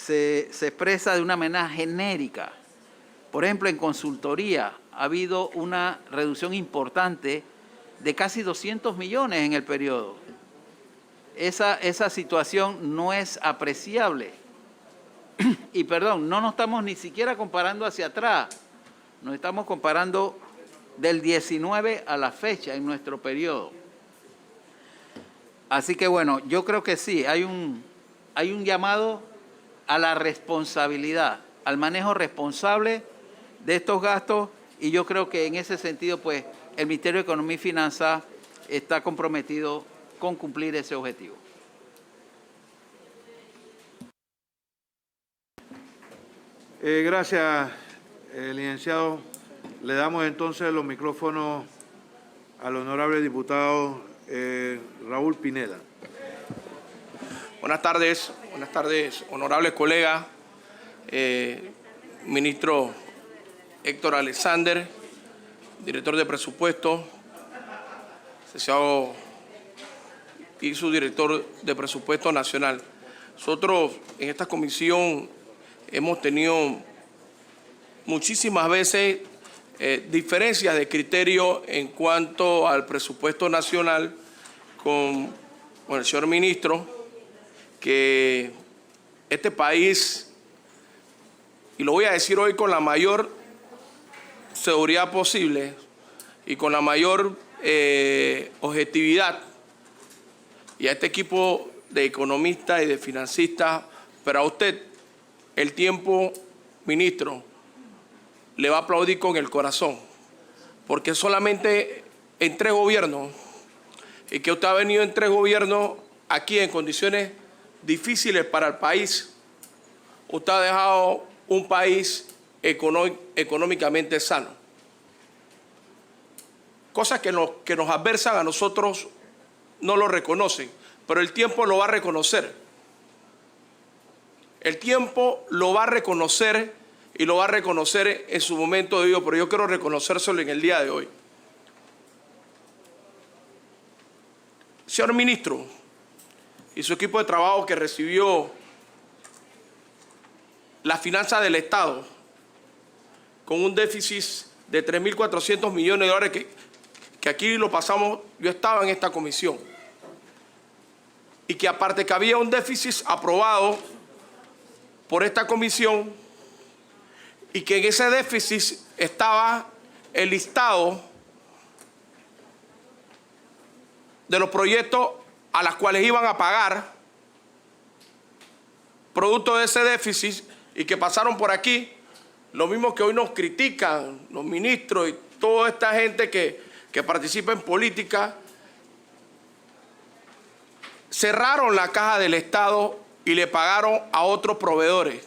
se expresa de una manera genérica. Por ejemplo, en consultoría ha habido una reducción importante de casi 200 millones en el periodo. Esa situación no es apreciable. Y perdón, no nos estamos ni siquiera comparando hacia atrás, nos estamos comparando del 19 a la fecha en nuestro periodo. Así que bueno, yo creo que sí, hay un llamado a la responsabilidad, al manejo responsable de estos gastos, y yo creo que en ese sentido, pues, el Ministerio de Economía y Finanzas está comprometido con cumplir ese objetivo. Gracias, licenciado. Le damos entonces los micrófonos al honorable diputado Raúl Pineda. Buenas tardes, honorables colegas, ministro Héctor Alexander, director de presupuesto, licenciado y subdirector de presupuesto nacional. Nosotros en esta comisión hemos tenido muchísimas veces diferencias de criterio en cuanto al presupuesto nacional con el señor ministro, que este país, y lo voy a decir hoy con la mayor seguridad posible y con la mayor objetividad, y a este equipo de economistas y de financistas, pero a usted el tiempo, ministro, le va a aplaudir con el corazón, porque solamente en 3 gobiernos, y que usted ha venido en 3 gobiernos aquí en condiciones difíciles para el país, usted ha dejado un país económicamente sano. Cosas que nos adversan a nosotros no lo reconocen, pero el tiempo lo va a reconocer. El tiempo lo va a reconocer y lo va a reconocer en su momento debido, pero yo quiero reconocérselo en el día de hoy. Señor ministro y su equipo de trabajo que recibió las finanzas del Estado con un déficit de 3.400 millones de dólares que aquí lo pasamos, yo estaba en esta comisión, y que aparte que había un déficit aprobado por esta comisión y que en ese déficit estaba el listado de los proyectos a los cuales iban a pagar producto de ese déficit y que pasaron por aquí, lo mismo que hoy nos critican los ministros y toda esta gente que participa en política, cerraron la caja del Estado y le pagaron a otros proveedores,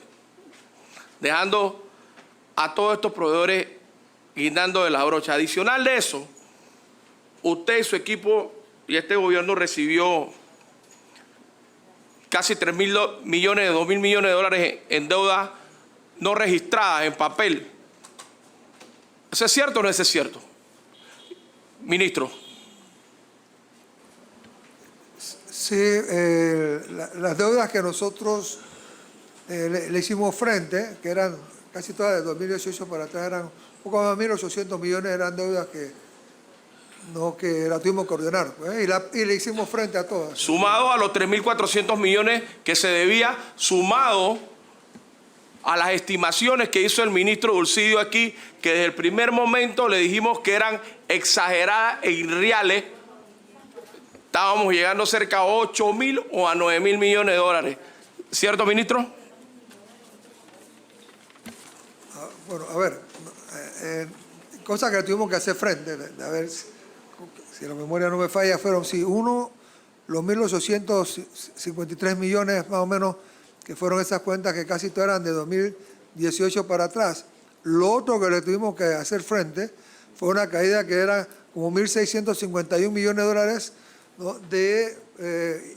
dejando a todos estos proveedores guindando de la brocha. Adicional de eso, usted y su equipo y este gobierno recibió casi 3.000 millones, 2.000 millones de dólares en deuda no registradas, en papel. ¿Eso es cierto o no es cierto, ministro? Sí, las deudas que nosotros le hicimos frente, que eran casi todas de 2018 para atrás, eran un poco más de 1.800 millones, eran deudas que la tuvimos que ordenar, y le hicimos frente a todas. Sumado a los 3.400 millones que se debía, sumado a las estimaciones que hizo el ministro Dulcidio aquí, que desde el primer momento le dijimos que eran exageradas e irreales. Estábamos llegando cerca a 8.000 o a 9.000 millones de dólares. ¿Cierto, ministro? Bueno, a ver, cosas que tuvimos que hacer frente, a ver si la memoria no me falla, fueron, sí, uno, los 1.853 millones más o menos, que fueron esas cuentas que casi todas eran de 2018 para atrás. Lo otro que le tuvimos que hacer frente fue una caída que era como 1.651 millones de dólares, ¿no?, de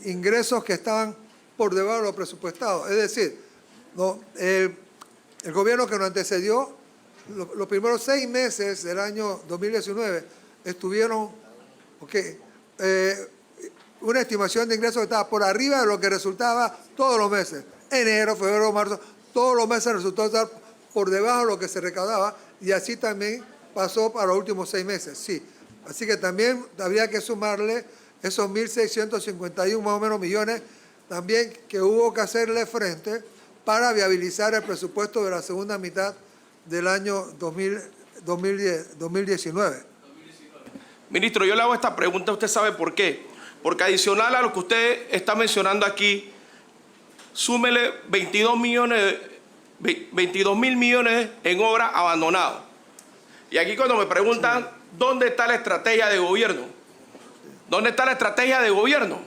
ingresos que estaban por debajo de lo presupuestado. Es decir, ¿no?, el gobierno que nos antecedió, los primeros 6 meses del año 2019 estuvieron una estimación de ingresos que estaba por arriba de lo que resultaba todos los meses. enero, febrero, marzo, todos los meses resultó estar por debajo de lo que se recaudaba y así también pasó para los últimos 6 meses, sí. Así que también habría que sumarle esos 1.651 más o menos millones también que hubo que hacerle frente para viabilizar el presupuesto de la segunda mitad del año 2019. Ministro, yo le hago esta pregunta, usted sabe por qué. Porque adicional a lo que usted está mencionando aquí, súmele 22 mil millones en obras abandonadas. Y aquí cuando me preguntan, ¿dónde está la estrategia de gobierno? ¿Dónde está la estrategia de gobierno?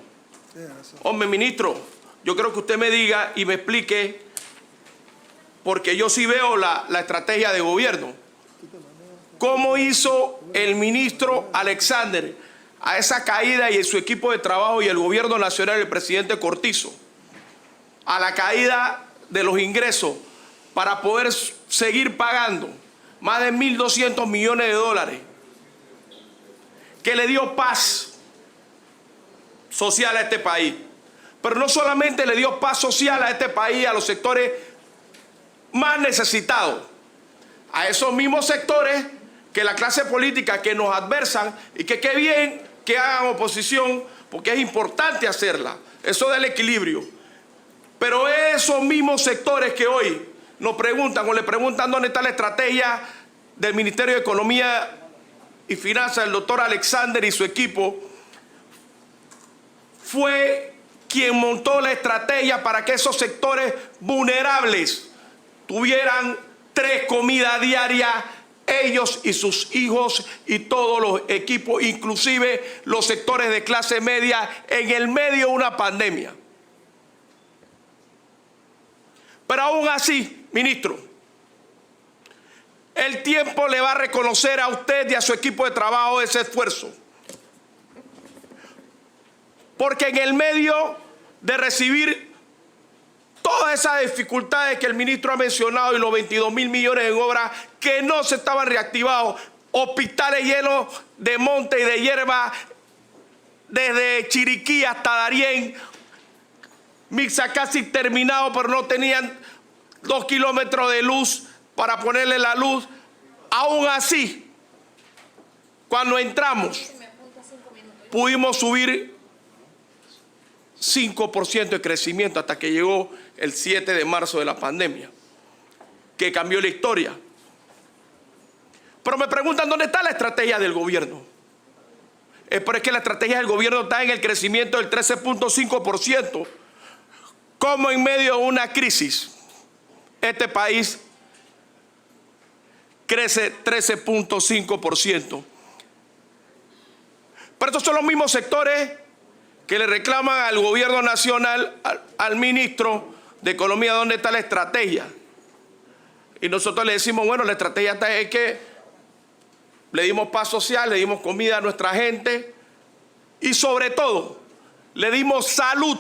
Hombre, ministro, yo creo que usted me diga y me explique, porque yo sí veo la estrategia de gobierno. ¿Cómo hizo el ministro Alexander a esa caída y en su equipo de trabajo y el gobierno nacional, el presidente Cortizo, a la caída de los ingresos para poder seguir pagando más de 1.200 millones de dólares, que le dio paz social a este país? Pero no solamente le dio paz social a este país, a los sectores más necesitados, a esos mismos sectores que la clase política que nos adversan, y que qué bien que hagan oposición, porque es importante hacerla, eso del equilibrio. Pero esos mismos sectores que hoy nos preguntan o le preguntan dónde está la estrategia del Ministerio de Economía y Finanzas, el doctor Alexander y su equipo, fue quien montó la estrategia para que esos sectores vulnerables tuvieran 3 comidas diarias, ellos y sus hijos y todos los equipos, inclusive los sectores de clase media, en el medio de una pandemia. Pero aún así, ministro, el tiempo le va a reconocer a usted y a su equipo de trabajo ese esfuerzo. Porque en el medio de recibir todas esas dificultades que el ministro ha mencionado y los 22 mil millones en obras que no se estaban reactivados, hospitales llenos de monte y de hierba desde Chiriquí hasta Darién, Mixa casi terminado, pero no tenían 2 kilómetros de luz para ponerle la luz. Aún así, cuando entramos, pudimos subir 5% de crecimiento hasta que llegó el 7 de marzo de la pandemia, que cambió la historia. Pero me preguntan dónde está la estrategia del gobierno. Pero es que la estrategia del gobierno está en el crecimiento del 13.5%. Como en medio de una crisis, este país crece 13.5%. Pero estos son los mismos sectores que le reclaman al gobierno nacional, al ministro de Economía, ¿dónde está la estrategia? Y nosotros le decimos, bueno, la estrategia está es que le dimos paz social, le dimos comida a nuestra gente y sobre todo le dimos salud,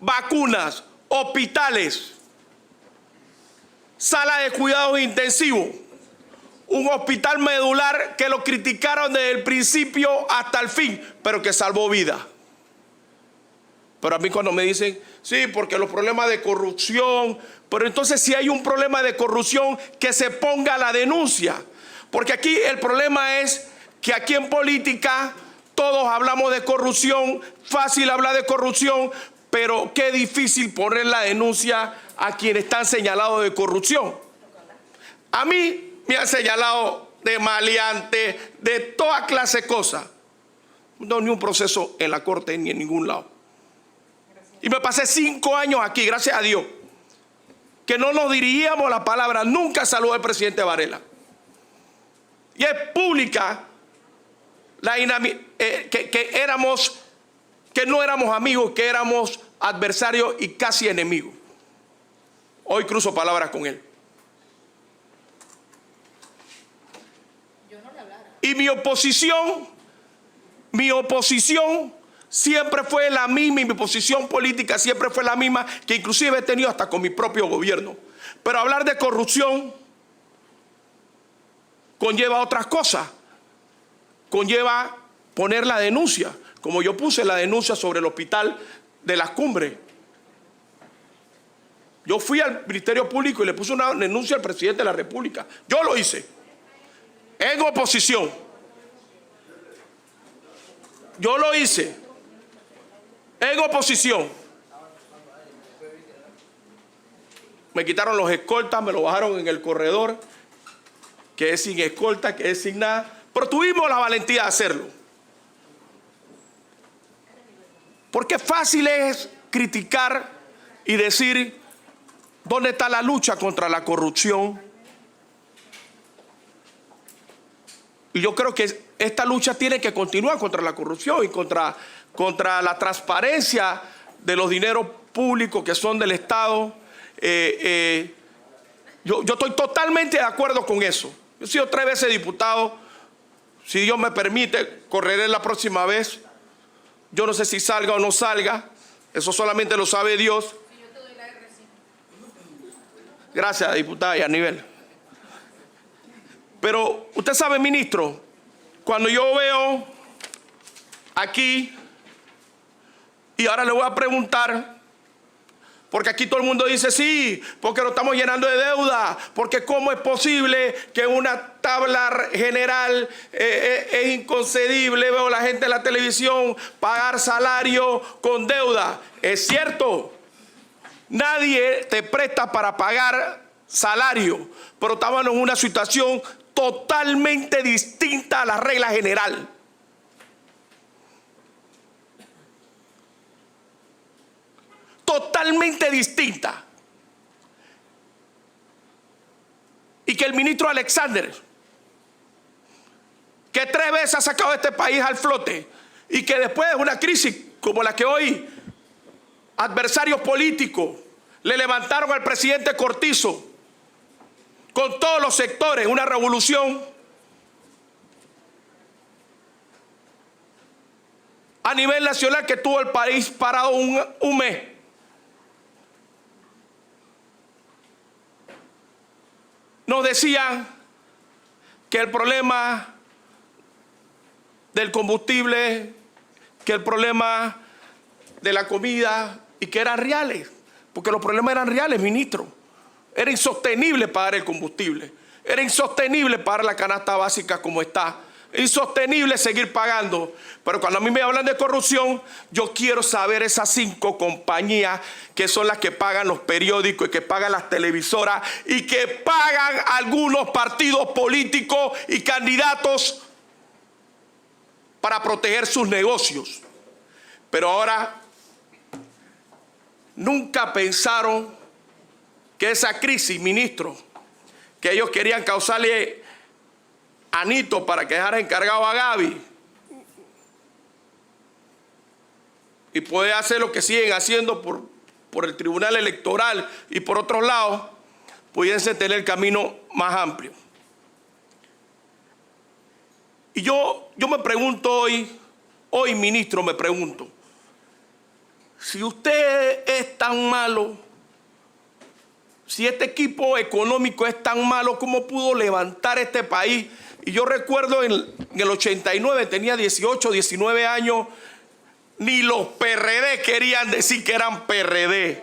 vacunas, hospitales, sala de cuidados intensivos, un hospital medular que lo criticaron desde el principio hasta el fin, pero que salvó vidas. Pero a mí cuando me dicen, sí, porque los problemas de corrupción, pero entonces si hay un problema de corrupción, que se ponga la denuncia. Porque aquí el problema es que aquí en política todos hablamos de corrupción, fácil hablar de corrupción, pero qué difícil poner la denuncia a quienes están señalados de corrupción. A mí me han señalado de maleante, de toda clase de cosas. No, ni un proceso en la corte ni en ningún lado. Y me pasé 5 años aquí, gracias a Dios, que no nos dirigíamos la palabra, nunca saludó al presidente Varela. Y es pública que no éramos amigos, que éramos adversarios y casi enemigos. Hoy cruzo palabras con él. Y mi oposición siempre fue la misma, y mi posición política siempre fue la misma, que inclusive he tenido hasta con mi propio gobierno. Pero hablar de corrupción conlleva otras cosas. Conlleva poner la denuncia, como yo puse la denuncia sobre el hospital de Las Cumbres, Yo fui al Ministerio Público y le puse una denuncia al presidente de la República. Yo lo hice. En oposición. Yo lo hice. En oposición. Me quitaron los escoltas, me lo bajaron en el corredor. Que es sin escolta, que es sin nada. Pero tuvimos la valentía de hacerlo. Porque fácil es criticar y decir dónde está la lucha contra la corrupción. Y yo creo que esta lucha tiene que continuar contra la corrupción y contra la transparencia de los dineros públicos que son del Estado. Yo estoy totalmente de acuerdo con eso. Yo he sido 3 veces diputado. Si Dios me permite, correré la próxima vez. Yo no sé si salga o no salga. Eso solamente lo sabe Dios. Gracias, diputada Yanivel. Pero usted sabe, ministro, cuando yo veo aquí, y ahora le voy a preguntar, porque aquí todo el mundo dice sí, porque lo estamos llenando de deuda, porque cómo es posible que una tabla general es inconcebible, veo a la gente en la televisión pagar salario con deuda. Es cierto, nadie te presta para pagar salario, pero estábamos en una situación totalmente distinta a la regla general. Totalmente distinta. Y que el ministro Alexander, que 3 veces ha sacado a este país al flote, y que después de una crisis como la que hoy adversarios políticos le levantaron al presidente Cortizo, con todos los sectores, una revolución a nivel nacional que tuvo el país parado un mes. Nos decían que el problema del combustible, que el problema de la comida, y que eran reales, porque los problemas eran reales, ministro. Era insostenible pagar el combustible, era insostenible pagar la canasta básica como está, insostenible seguir pagando. Pero cuando a mí me hablan de corrupción, yo quiero saber esas 5 compañías que son las que pagan los periódicos y que pagan las televisoras y que pagan algunos partidos políticos y candidatos para proteger sus negocios. Pero ahora nunca pensaron que esa crisis, ministro, que ellos querían causarle a Nito para que dejara encargado a Gaby y poder hacer lo que siguen haciendo por el Tribunal Electoral y por otros lados, pudiesen tener el camino más amplio. Y yo me pregunto hoy ministro, me pregunto, si usted es tan malo, si este equipo económico es tan malo, ¿cómo pudo levantar este país? Y yo recuerdo en el 89, tenía 18, 19 años, ni los PRD querían decir que eran PRD.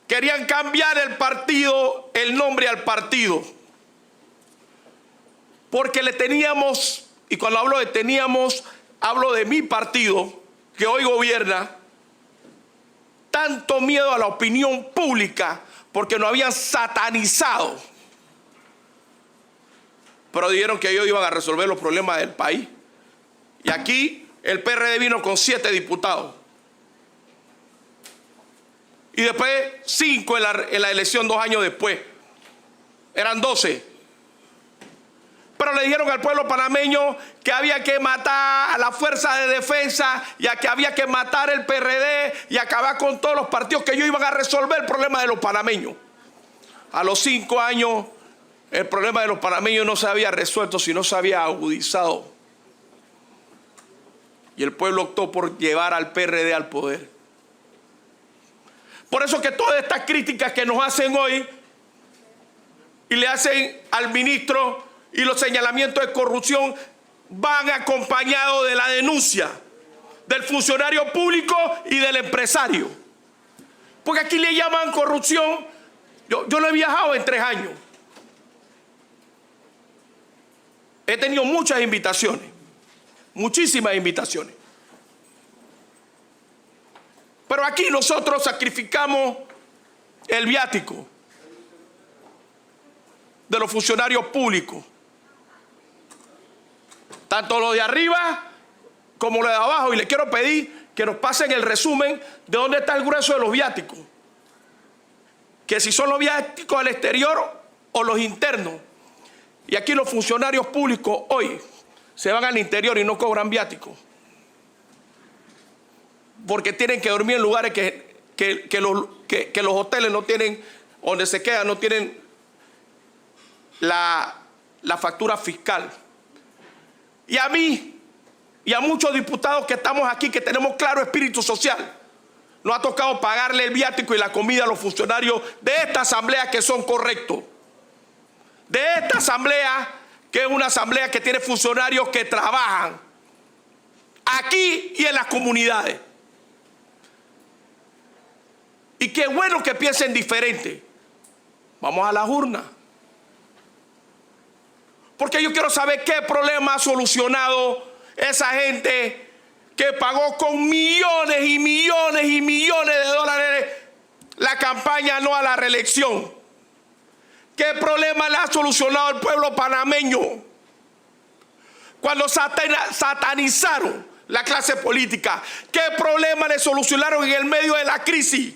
Querían cambiar el partido, el nombre al partido. Porque le teníamos, y cuando hablo de teníamos, hablo de mi partido, que hoy gobierna, tanto miedo a la opinión pública porque nos habían satanizado. Pero dijeron que ellos iban a resolver los problemas del país. Y aquí el PRD vino con 7 diputados. Y después 5 en la elección 2 años después. Eran 12. Pero le dijeron al pueblo panameño que había que matar a la fuerza de defensa y a que había que matar el PRD y acabar con todos los partidos, que ellos iban a resolver el problema de los panameños. A los 5 años el problema de los panameños no se había resuelto, sino se había agudizado. Y el pueblo optó por llevar al PRD al poder. Por eso que todas estas críticas que nos hacen hoy y le hacen al ministro y los señalamientos de corrupción van acompañados de la denuncia del funcionario público y del empresario. Porque aquí le llaman corrupción. Yo no he viajado en 3 años. He tenido muchas invitaciones, muchísimas invitaciones. Pero aquí nosotros sacrificamos el viático de los funcionarios públicos. Tanto lo de arriba como lo de abajo. Y le quiero pedir que nos pasen el resumen de dónde está el grueso de los viáticos. Que si son los viáticos al exterior o los internos. Y aquí los funcionarios públicos hoy se van al interior y no cobran viáticos. Porque tienen que dormir en lugares que los hoteles no tienen, donde se quedan, no tienen la factura fiscal. Y a mí y a muchos diputados que estamos aquí, que tenemos claro espíritu social, nos ha tocado pagarle el viático y la comida a los funcionarios de esta asamblea que son correctos. De esta asamblea, que es una asamblea que tiene funcionarios que trabajan aquí y en las comunidades. Y qué bueno que piensen diferente. Vamos a las urnas. Porque yo quiero saber qué problema ha solucionado esa gente que pagó con millones y millones y millones de dólares la campaña no a la reelección. ¿Qué problema le ha solucionado al pueblo panameño cuando satanizaron la clase política? ¿Qué problema le solucionaron en el medio de la crisis?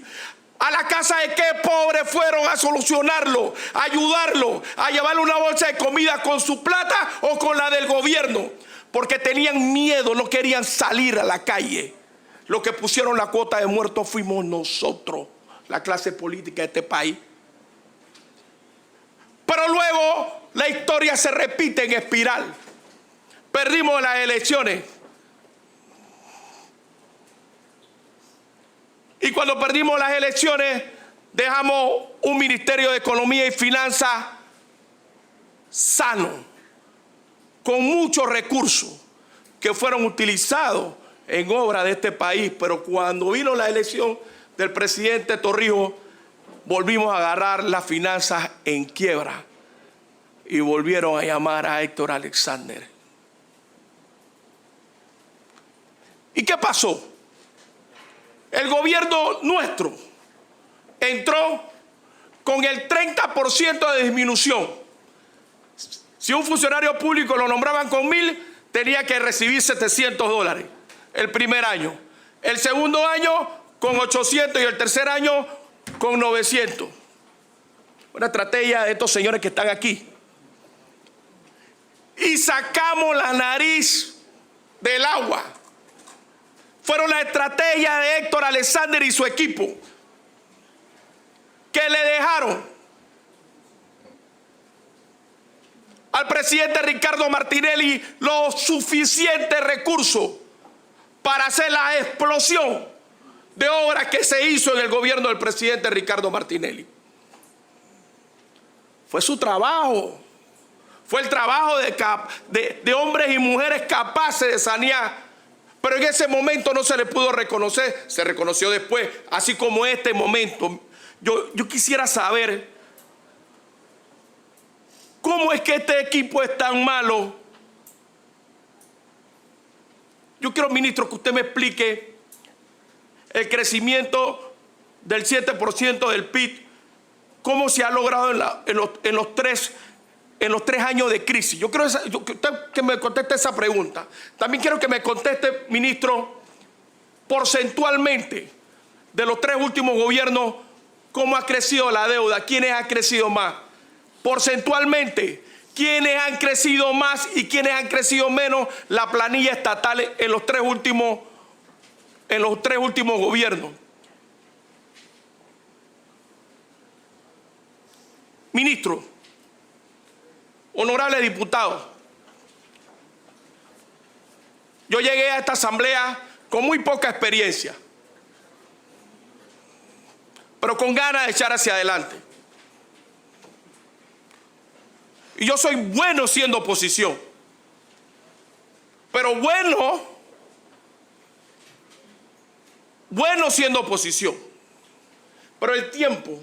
¿A la casa de qué pobres fueron a solucionarlo, a ayudarlo, a llevarle una bolsa de comida con su plata o con la del gobierno? Porque tenían miedo, no querían salir a la calle. Los que pusieron la cuota de muertos fuimos nosotros, la clase política de este país. Pero luego la historia se repite en espiral. Perdimos las elecciones. Y cuando perdimos las elecciones, dejamos un Ministerio de Economía y Finanzas sano, con muchos recursos que fueron utilizados en obra de este país. Pero cuando vino la elección del presidente Torrijos, volvimos a agarrar las finanzas en quiebra y volvieron a llamar a Héctor Alexander. ¿Y qué pasó? El gobierno nuestro entró con el 30% de disminución. Si un funcionario público lo nombraban con 1.000, tenía que recibir $700 el primer año. El segundo año con 800 y el tercer año con 900. Una estrategia de estos señores que están aquí. Y sacamos la nariz del agua. Fueron la estrategia de Héctor Alexander y su equipo, que le dejaron al presidente Ricardo Martinelli los suficientes recursos para hacer la explosión de obras que se hizo en el gobierno del presidente Ricardo Martinelli. Fue su trabajo, fue el trabajo de hombres y mujeres capaces de sanear. Pero en ese momento no se le pudo reconocer, se reconoció después, así como este momento. Yo quisiera saber cómo es que este equipo es tan malo. Yo quiero, ministro, que usted me explique el crecimiento del 7% del PIB, cómo se ha logrado en los tres años de crisis. Yo quiero que me conteste esa pregunta. También quiero que me conteste, ministro, porcentualmente de los 3 últimos gobiernos, cómo ha crecido la deuda, quiénes han crecido más. Porcentualmente, quiénes han crecido más y quiénes han crecido menos la planilla estatal en los 3 últimos gobiernos. Ministro, honorable diputado, yo llegué a esta asamblea con muy poca experiencia, pero con ganas de echar hacia adelante. Y yo soy bueno siendo oposición, pero bueno siendo oposición. Pero el tiempo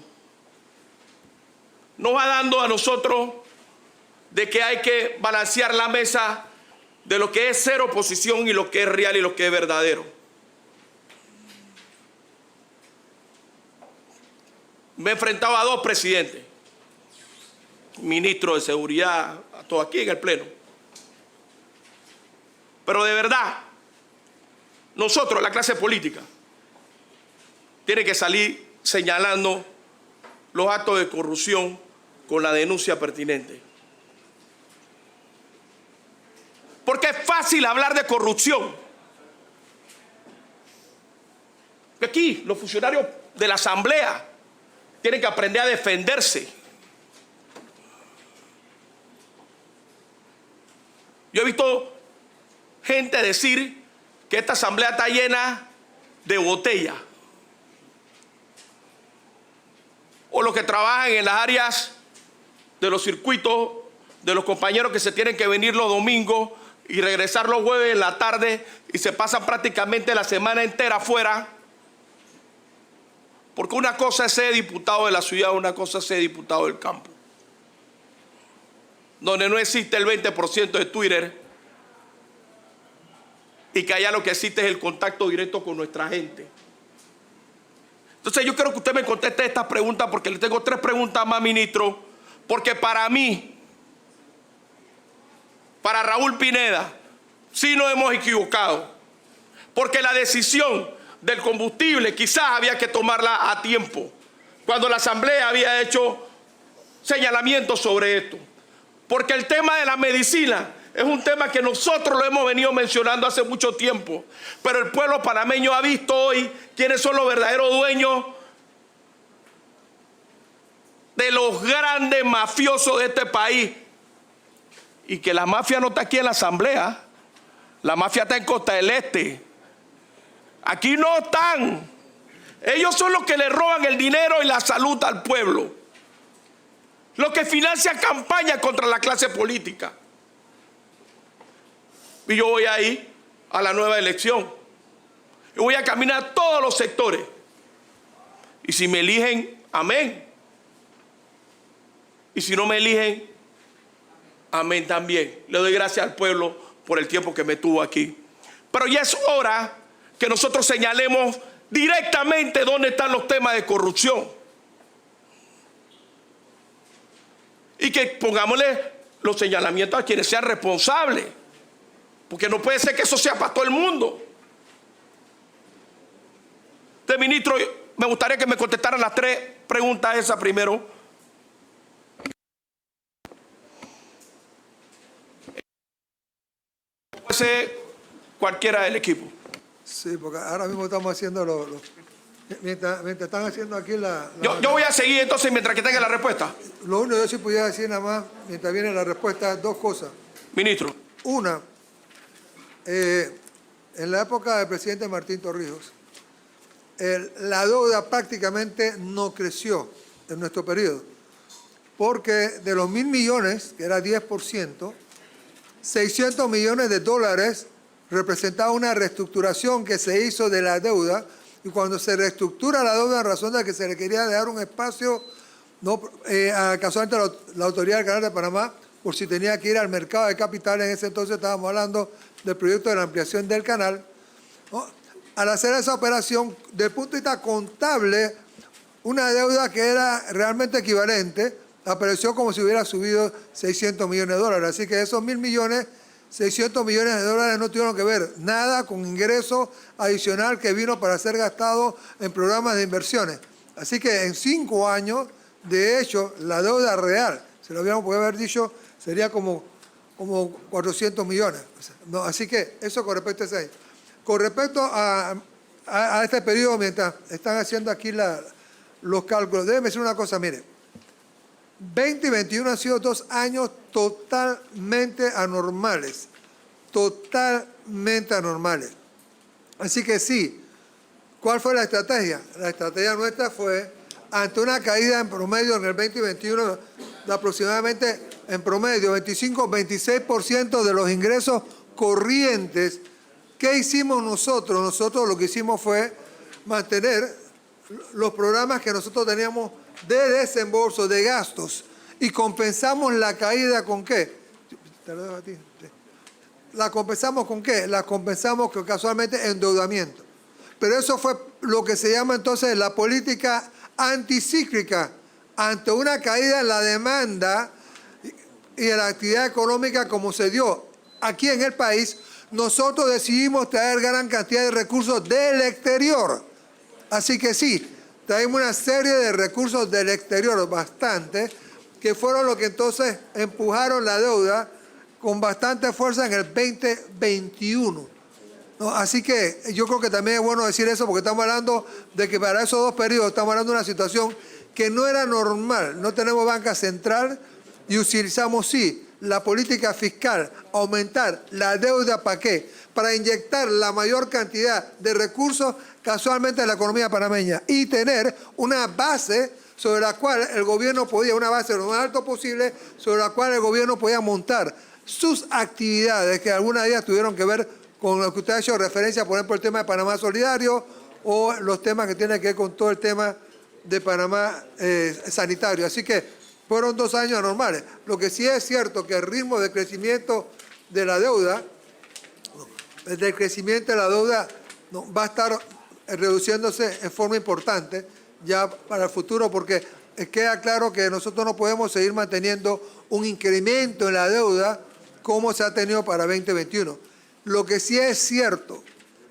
nos va dando a nosotros de que hay que balancear la mesa de lo que es ser oposición y lo que es real y lo que es verdadero. Me he enfrentado a dos presidentes, ministro de Seguridad, a todo aquí en el Pleno. Pero de verdad, nosotros, la clase política, tiene que salir señalando los actos de corrupción con la denuncia pertinente. Porque es fácil hablar de corrupción. Aquí los funcionarios de la Asamblea tienen que aprender a defenderse. Yo he visto gente decir que esta Asamblea está llena de botellas. O los que trabajan en las áreas de los circuitos, de los compañeros que se tienen que venir los domingos y regresar los jueves en la tarde y se pasan prácticamente la semana entera afuera. Porque una cosa es ser diputado de la ciudad, una cosa es ser diputado del campo, donde no existe el 20% de Twitter y que allá lo que existe es el contacto directo con nuestra gente. Entonces yo quiero que usted me conteste estas preguntas porque le tengo 3 preguntas más, ministro, porque para mí, para Raúl Pineda, sí nos hemos equivocado, porque la decisión del combustible quizás había que tomarla a tiempo, cuando la Asamblea había hecho señalamientos sobre esto, porque el tema de la medicina es un tema que nosotros lo hemos venido mencionando hace mucho tiempo, pero el pueblo panameño ha visto hoy quiénes son los verdaderos dueños de los grandes mafiosos de este país, y que la mafia no está aquí en la Asamblea, la mafia está en Costa del Este. Aquí no están. Ellos son los que le roban el dinero y la salud al pueblo, los que financian campañas contra la clase política. Y yo voy a ir a la nueva elección. Yo voy a caminar todos los sectores. Y si me eligen, amén. Y si no me eligen, amén también. Le doy gracias al pueblo por el tiempo que me tuvo aquí. Pero ya es hora que nosotros señalemos directamente dónde están los temas de corrupción. Y que pongámosle los señalamientos a quienes sean responsables. Porque no puede ser que eso sea para todo el mundo. Entonces, ministro, me gustaría que me contestaran las 3 preguntas esas primero. Puede ser cualquiera del equipo. Sí, porque ahora mismo estamos haciendo mientras están haciendo aquí Yo voy a seguir entonces mientras que tenga la respuesta. Lo único que yo sí pudiera decir nada más, mientras viene la respuesta, 2 cosas. Ministro. Una, en la época del presidente Martín Torrijos, la deuda prácticamente no creció en nuestro periodo, porque de los 1.000 millones, que era 10%, 600 millones de dólares representaba una reestructuración que se hizo de la deuda, y cuando se reestructura la deuda en razón de que se le quería dejar un espacio, casualmente la Autoridad del Canal de Panamá, por si tenía que ir al mercado de capitales, en ese entonces estábamos hablando del proyecto de la ampliación del canal, ¿no? Al hacer esa operación, desde el punto de vista contable, una deuda que era realmente equivalente, apareció como si hubiera subido 600 millones de dólares. Así que esos 1.000 millones, 600 millones de dólares no tuvieron que ver nada con ingreso adicional que vino para ser gastado en programas de inversiones. Así que en 5 años, de hecho, la deuda real, se lo hubiéramos podido haber dicho, sería como 400 millones. O sea, no, así que eso con respecto a ese año. Con respecto a este periodo, mientras están haciendo aquí los cálculos, déjenme decir una cosa, mire. 20 y 21 han sido 2 años totalmente anormales. Totalmente anormales. Así que sí, ¿cuál fue la estrategia? La estrategia nuestra fue, ante una caída en promedio en el 2021 de aproximadamente, en promedio, 25-26% de los ingresos corrientes. ¿Qué hicimos nosotros? Nosotros lo que hicimos fue mantener los programas que nosotros teníamos de desembolso, de gastos, y compensamos la caída ¿con qué? Te lo dejo a ti. ¿La compensamos con qué? La compensamos con casualmente endeudamiento. Pero eso fue lo que se llama entonces la política anticíclica. Ante una caída en la demanda y en la actividad económica como se dio aquí en el país, nosotros decidimos traer gran cantidad de recursos del exterior. Así que sí, traemos una serie de recursos del exterior, bastante, que fueron los que entonces empujaron la deuda con bastante fuerza en el 2021. ¿No? Así que yo creo que también es bueno decir eso porque estamos hablando de que para esos dos periodos estamos hablando de una situación que no era normal. No tenemos banca central y utilizamos, sí, la política fiscal, aumentar la deuda, ¿para qué? Para inyectar la mayor cantidad de recursos casualmente en la economía panameña y tener una base sobre la cual el gobierno podía, una base lo más alto posible, sobre la cual el gobierno podía montar sus actividades que algunas de ellas tuvieron que ver con lo que usted ha hecho referencia, por ejemplo, el tema de Panamá Solidario o los temas que tienen que ver con todo el tema de Panamá sanitario. Así que fueron 2 años anormales. Lo que sí es cierto que el ritmo de crecimiento de la deuda, va a estar reduciéndose en forma importante ya para el futuro porque queda claro que nosotros no podemos seguir manteniendo un incremento en la deuda como se ha tenido para 2021. Lo que sí es cierto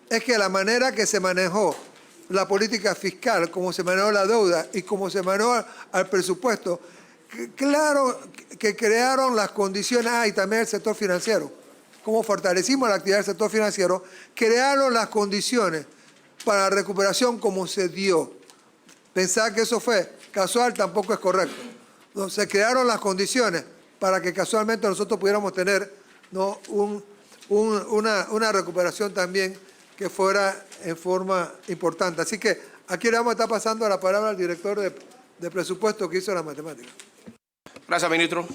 es que la manera que se manejó la política fiscal, como se manejó la deuda y como se manejó al presupuesto, claro que crearon las condiciones, y también el sector financiero, como fortalecimos la actividad del sector financiero, crearon las condiciones para la recuperación como se dio. Pensar que eso fue casual tampoco es correcto. ¿No? Se crearon las condiciones para que casualmente nosotros pudiéramos tener, ¿no?, una recuperación también que fuera en forma importante. Así que aquí le vamos a estar pasando la palabra al director de presupuesto que hizo la matemática. Gracias, ministro.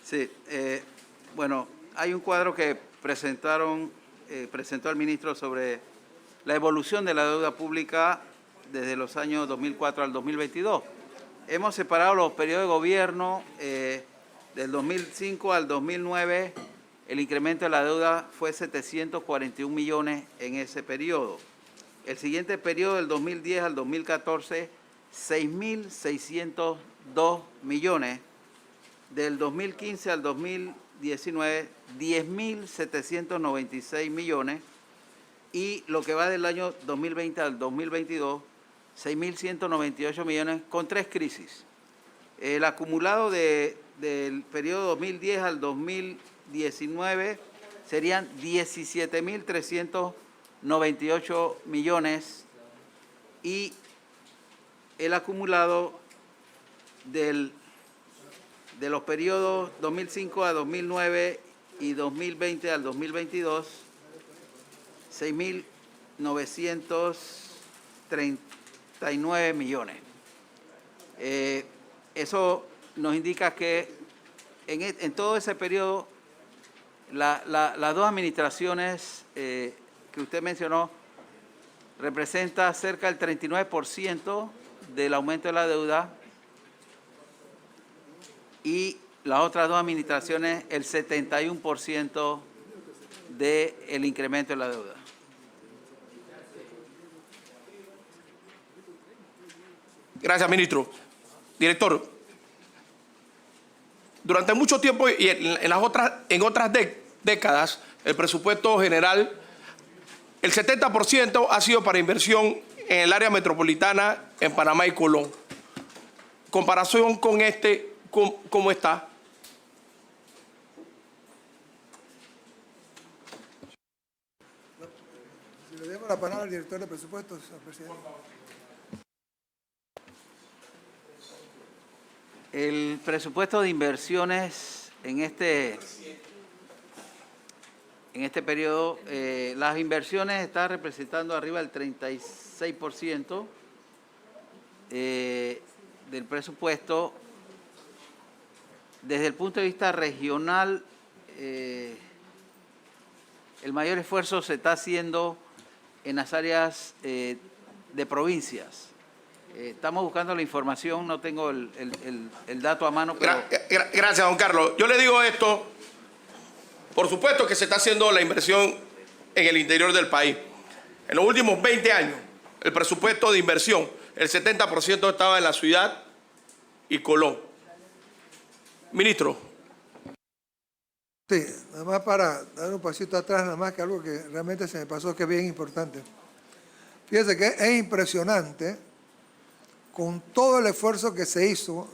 Sí, bueno, hay un cuadro que presentó el ministro sobre la evolución de la deuda pública desde los años 2004 al 2022. Hemos separado los periodos de gobierno del 2005 al 2009. El incremento de la deuda fue 741 millones en ese periodo. El siguiente periodo, del 2010 al 2014, 6.602 millones. Del 2015 al 2019, 10.796 millones. Y lo que va del año 2020 al 2022, 6.198 millones con 3 crisis. El acumulado del periodo 2010 al 2019 serían 17.398 millones y el acumulado de los periodos 2005 a 2009 y 2020 al 2022, 6.939 millones. Eso nos indica que en todo ese periodo las dos administraciones que usted mencionó representa cerca del 39% del aumento de la deuda y las otras dos administraciones el 71% del incremento de la deuda. Gracias, ministro. Director, durante mucho tiempo y en otras décadas, el presupuesto general, el 70% ha sido para inversión en el área metropolitana, en Panamá y Colón. Comparación con ¿cómo está? Si le damos la palabra al director de presupuestos, señor presidente. El presupuesto de inversiones en este periodo, las inversiones están representando arriba del 36% del presupuesto. Desde el punto de vista regional, el mayor esfuerzo se está haciendo en las áreas de provincias. Estamos buscando la información, no tengo el dato a mano. Pero... Gracias, don Carlos. Yo le digo esto, por supuesto que se está haciendo la inversión en el interior del país. En los últimos 20 años, el presupuesto de inversión, el 70% estaba en la ciudad y Colón. Ministro. Sí, nada más para dar un pasito atrás, nada más que algo que realmente se me pasó que es bien importante. Fíjese que es impresionante con todo el esfuerzo que se hizo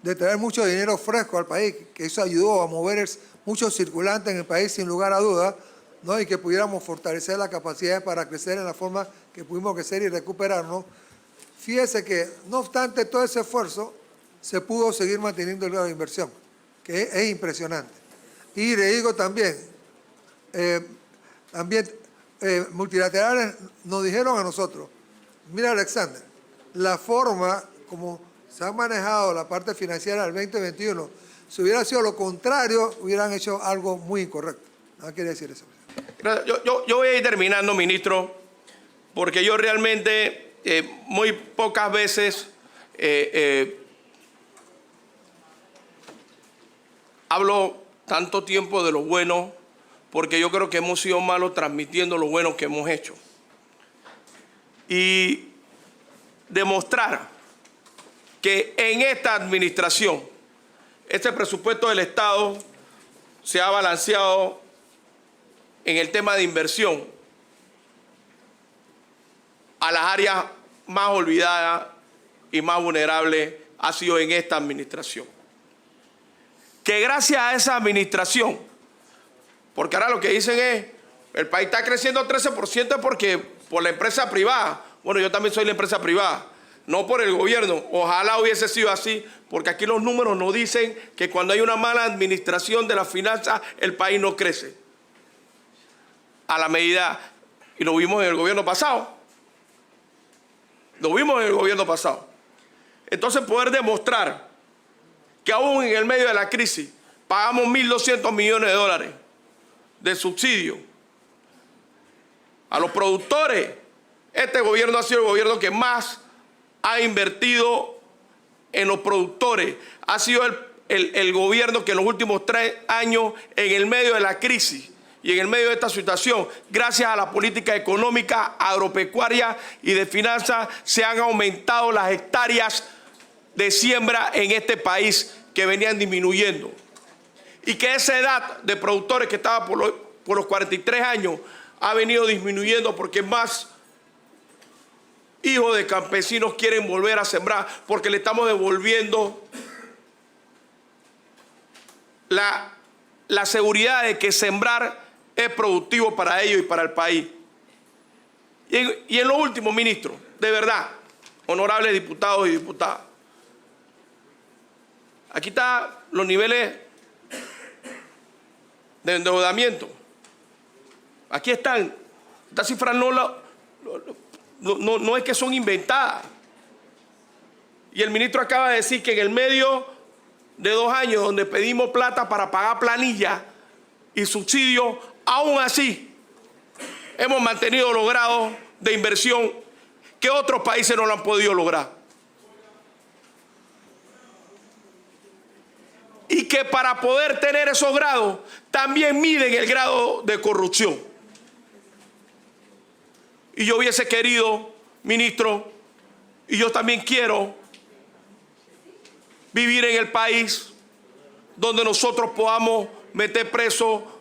de traer mucho dinero fresco al país, que eso ayudó a mover muchos circulantes en el país sin lugar a dudas, ¿no? Y que pudiéramos fortalecer la capacidad para crecer en la forma que pudimos crecer y recuperarnos. Fíjese que, no obstante todo ese esfuerzo, se pudo seguir manteniendo el grado de inversión, que es impresionante. Y le digo también, multilaterales nos dijeron a nosotros, mira Alexander, la forma como se ha manejado la parte financiera del 2021, si hubiera sido lo contrario, hubieran hecho algo muy incorrecto. No quería decir eso. Yo voy a ir terminando, ministro, porque yo realmente muy pocas veces hablo tanto tiempo de lo bueno, porque yo creo que hemos sido malos transmitiendo lo bueno que hemos hecho. Y demostrar que en esta administración, este presupuesto del Estado se ha balanceado en el tema de inversión a las áreas más olvidadas y más vulnerables, ha sido en esta administración. Que gracias a esa administración, porque ahora lo que dicen es, el país está creciendo 13% porque por la empresa privada. Bueno, yo también soy la empresa privada, no por el gobierno. Ojalá hubiese sido así, porque aquí los números nos dicen que cuando hay una mala administración de las finanzas, el país no crece. A la medida, y lo vimos en el gobierno pasado. Lo vimos en el gobierno pasado. Entonces, poder demostrar que aún en el medio de la crisis pagamos 1.200 millones de dólares de subsidio a los productores. Este gobierno ha sido el gobierno que más ha invertido en los productores. Ha sido el gobierno que en los últimos 3 años, en el medio de la crisis y en el medio de esta situación, gracias a la política económica, agropecuaria y de finanzas, se han aumentado las hectáreas de siembra en este país que venían disminuyendo. Y que esa edad de productores que estaba por los 43 años ha venido disminuyendo porque más hijos de campesinos quieren volver a sembrar, porque le estamos devolviendo la seguridad de que sembrar es productivo para ellos y para el país. Y en lo último, ministro, de verdad, honorables diputados y diputadas, aquí están los niveles de endeudamiento. Aquí están. Estas cifras no es que son inventadas. Y el ministro acaba de decir que en el medio de 2 años donde pedimos plata para pagar planillas y subsidios, aún así hemos mantenido los grados de inversión que otros países no lo han podido lograr. Y que para poder tener esos grados también miden el grado de corrupción. Y yo hubiese querido, ministro, y yo también quiero vivir en el país donde nosotros podamos meter preso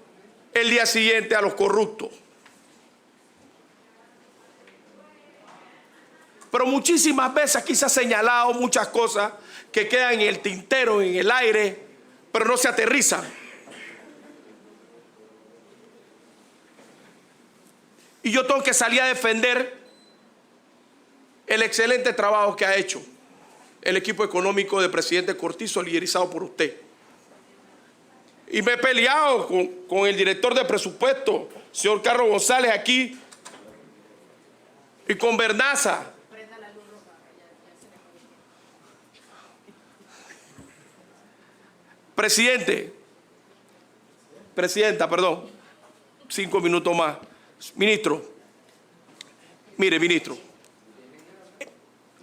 el día siguiente a los corruptos. Pero muchísimas veces aquí se ha señalado muchas cosas que quedan en el tintero, en el aire, pero no se aterrizan. Y yo tengo que salir a defender el excelente trabajo que ha hecho el equipo económico del presidente Cortizo, liderizado por usted. Y me he peleado con el director de presupuesto, señor Carlos González, aquí, y con Bernaza. Presidenta, perdón. 5 minutos más. Ministro, mire, ministro,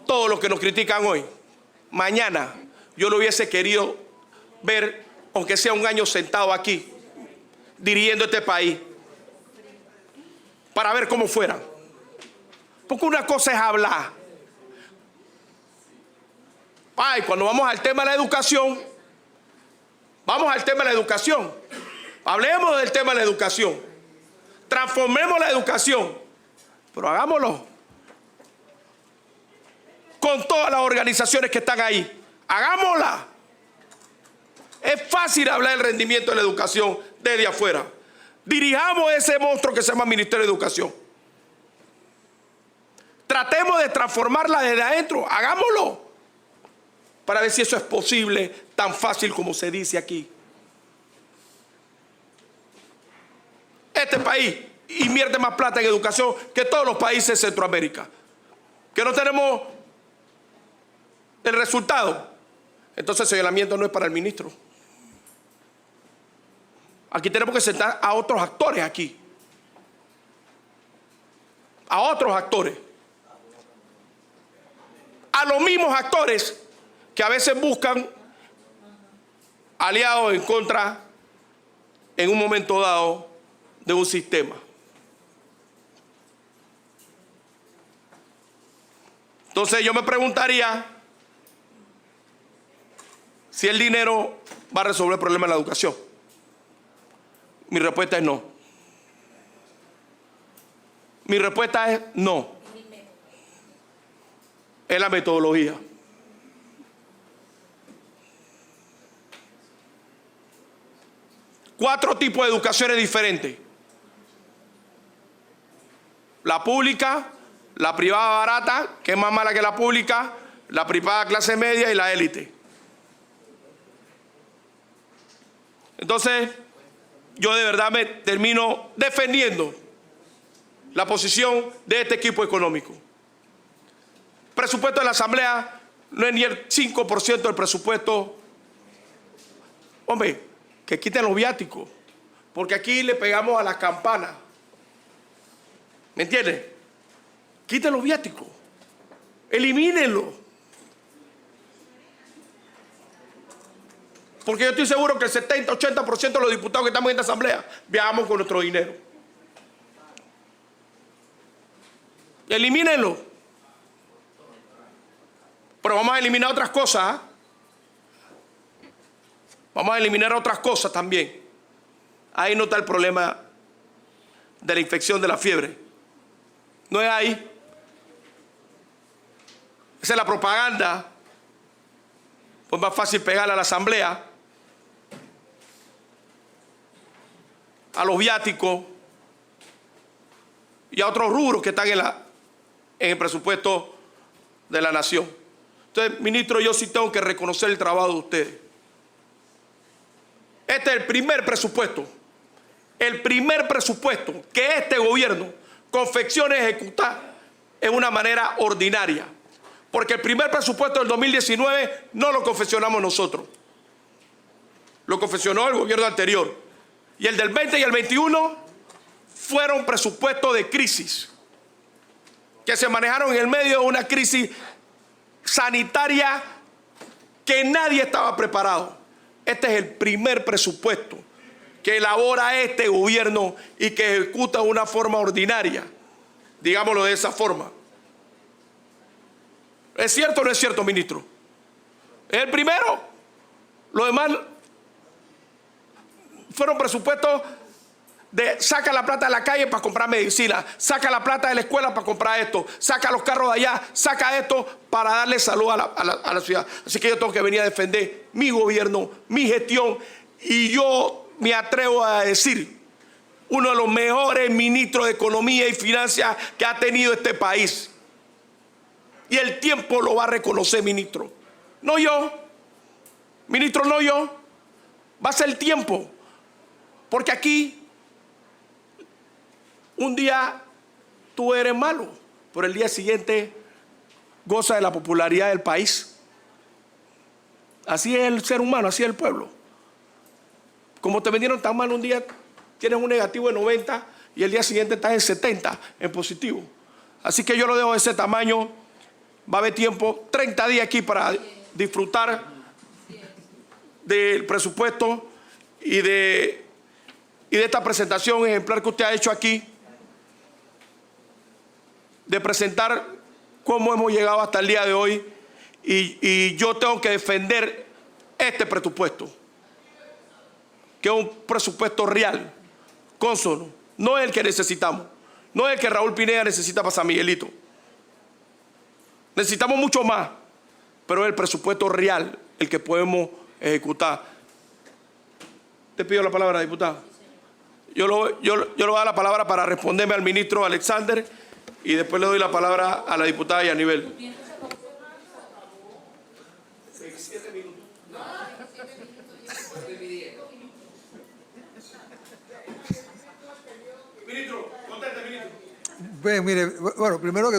todos los que nos critican hoy, mañana yo lo hubiese querido ver, aunque sea un año sentado aquí, dirigiendo este país, para ver cómo fuera. Porque una cosa es hablar. Ay, cuando vamos al tema de la educación, vamos al tema de la educación. Hablemos del tema de la educación. Transformemos la educación, pero hagámoslo con todas las organizaciones que están ahí. Hagámosla. Es fácil hablar del rendimiento de la educación desde afuera. Dirijamos ese monstruo que se llama Ministerio de Educación. Tratemos de transformarla desde adentro. Hagámoslo. Para ver si eso es posible, tan fácil como se dice aquí. Este país invierte más plata en educación que todos los países de Centroamérica. Que no tenemos el resultado. Entonces el señalamiento no es para el ministro. Aquí tenemos que sentar a otros actores aquí. A otros actores. A los mismos actores que a veces buscan aliados en contra, en un momento dado, de un sistema. Entonces yo me preguntaría si el dinero va a resolver el problema de la educación. Mi respuesta es no. Mi respuesta es no. Es la metodología. Cuatro tipos de educaciones diferentes. La pública, la privada barata, que es más mala que la pública, la privada clase media y la élite. Entonces, yo de verdad me termino defendiendo la posición de este equipo económico. El presupuesto de la Asamblea no es ni el 5% del presupuesto. Hombre, que quiten los viáticos, porque aquí le pegamos a las campanas. ¿Me entiendes? Quiten los viáticos. Elimínenlo. Porque yo estoy seguro que el 70-80% de los diputados que estamos en esta asamblea viajamos con nuestro dinero. Elimínenlo. Pero vamos a eliminar otras cosas. ¿Eh? Vamos a eliminar otras cosas también. Ahí no está el problema de la infección de la fiebre. No es ahí. Esa es la propaganda. Pues más fácil pegarle a la asamblea, a los viáticos y a otros rubros que están en el presupuesto de la nación. Entonces, ministro, yo sí tengo que reconocer el trabajo de ustedes. Este es el primer presupuesto que este gobierno confecciona y ejecuta en una manera ordinaria. Porque el primer presupuesto del 2019 no lo confeccionamos nosotros. Lo confeccionó el gobierno anterior. Y el del 20 y el 21 fueron presupuestos de crisis, que se manejaron en el medio de una crisis sanitaria que nadie estaba preparado. Este es el primer presupuesto que elabora este gobierno y que ejecuta de una forma ordinaria. Digámoslo de esa forma. ¿Es cierto o no es cierto, ministro? Es el primero. Los demás fueron presupuestos de saca la plata de la calle para comprar medicina, saca la plata de la escuela para comprar esto, saca los carros de allá, saca esto para darle salud a la ciudad. Así que yo tengo que venir a defender mi gobierno, mi gestión, y yo me atrevo a decir, uno de los mejores ministros de Economía y Finanzas que ha tenido este país. Y el tiempo lo va a reconocer, ministro. No yo. Ministro, no yo. Va a ser el tiempo. Porque aquí, un día tú eres malo, pero el día siguiente goza de la popularidad del país. Así es el ser humano, así es el pueblo. Como te vendieron tan mal un día, tienes un negativo de 90 y el día siguiente estás en 70 en positivo. Así que yo lo dejo de ese tamaño. Va a haber tiempo, 30 días aquí para disfrutar del presupuesto y de esta presentación ejemplar que usted ha hecho aquí, de presentar cómo hemos llegado hasta el día de hoy. Y yo tengo que defender este presupuesto, que es un presupuesto real, cónsono, no es el que necesitamos, no es el que Raúl Pineda necesita para San Miguelito. Necesitamos mucho más, pero es el presupuesto real el que podemos ejecutar. Te pido la palabra, diputado. Yo le voy a dar la palabra para responderme al ministro Alexander y después le doy la palabra a la diputada Yanibel. Mire, bueno, primero que todo,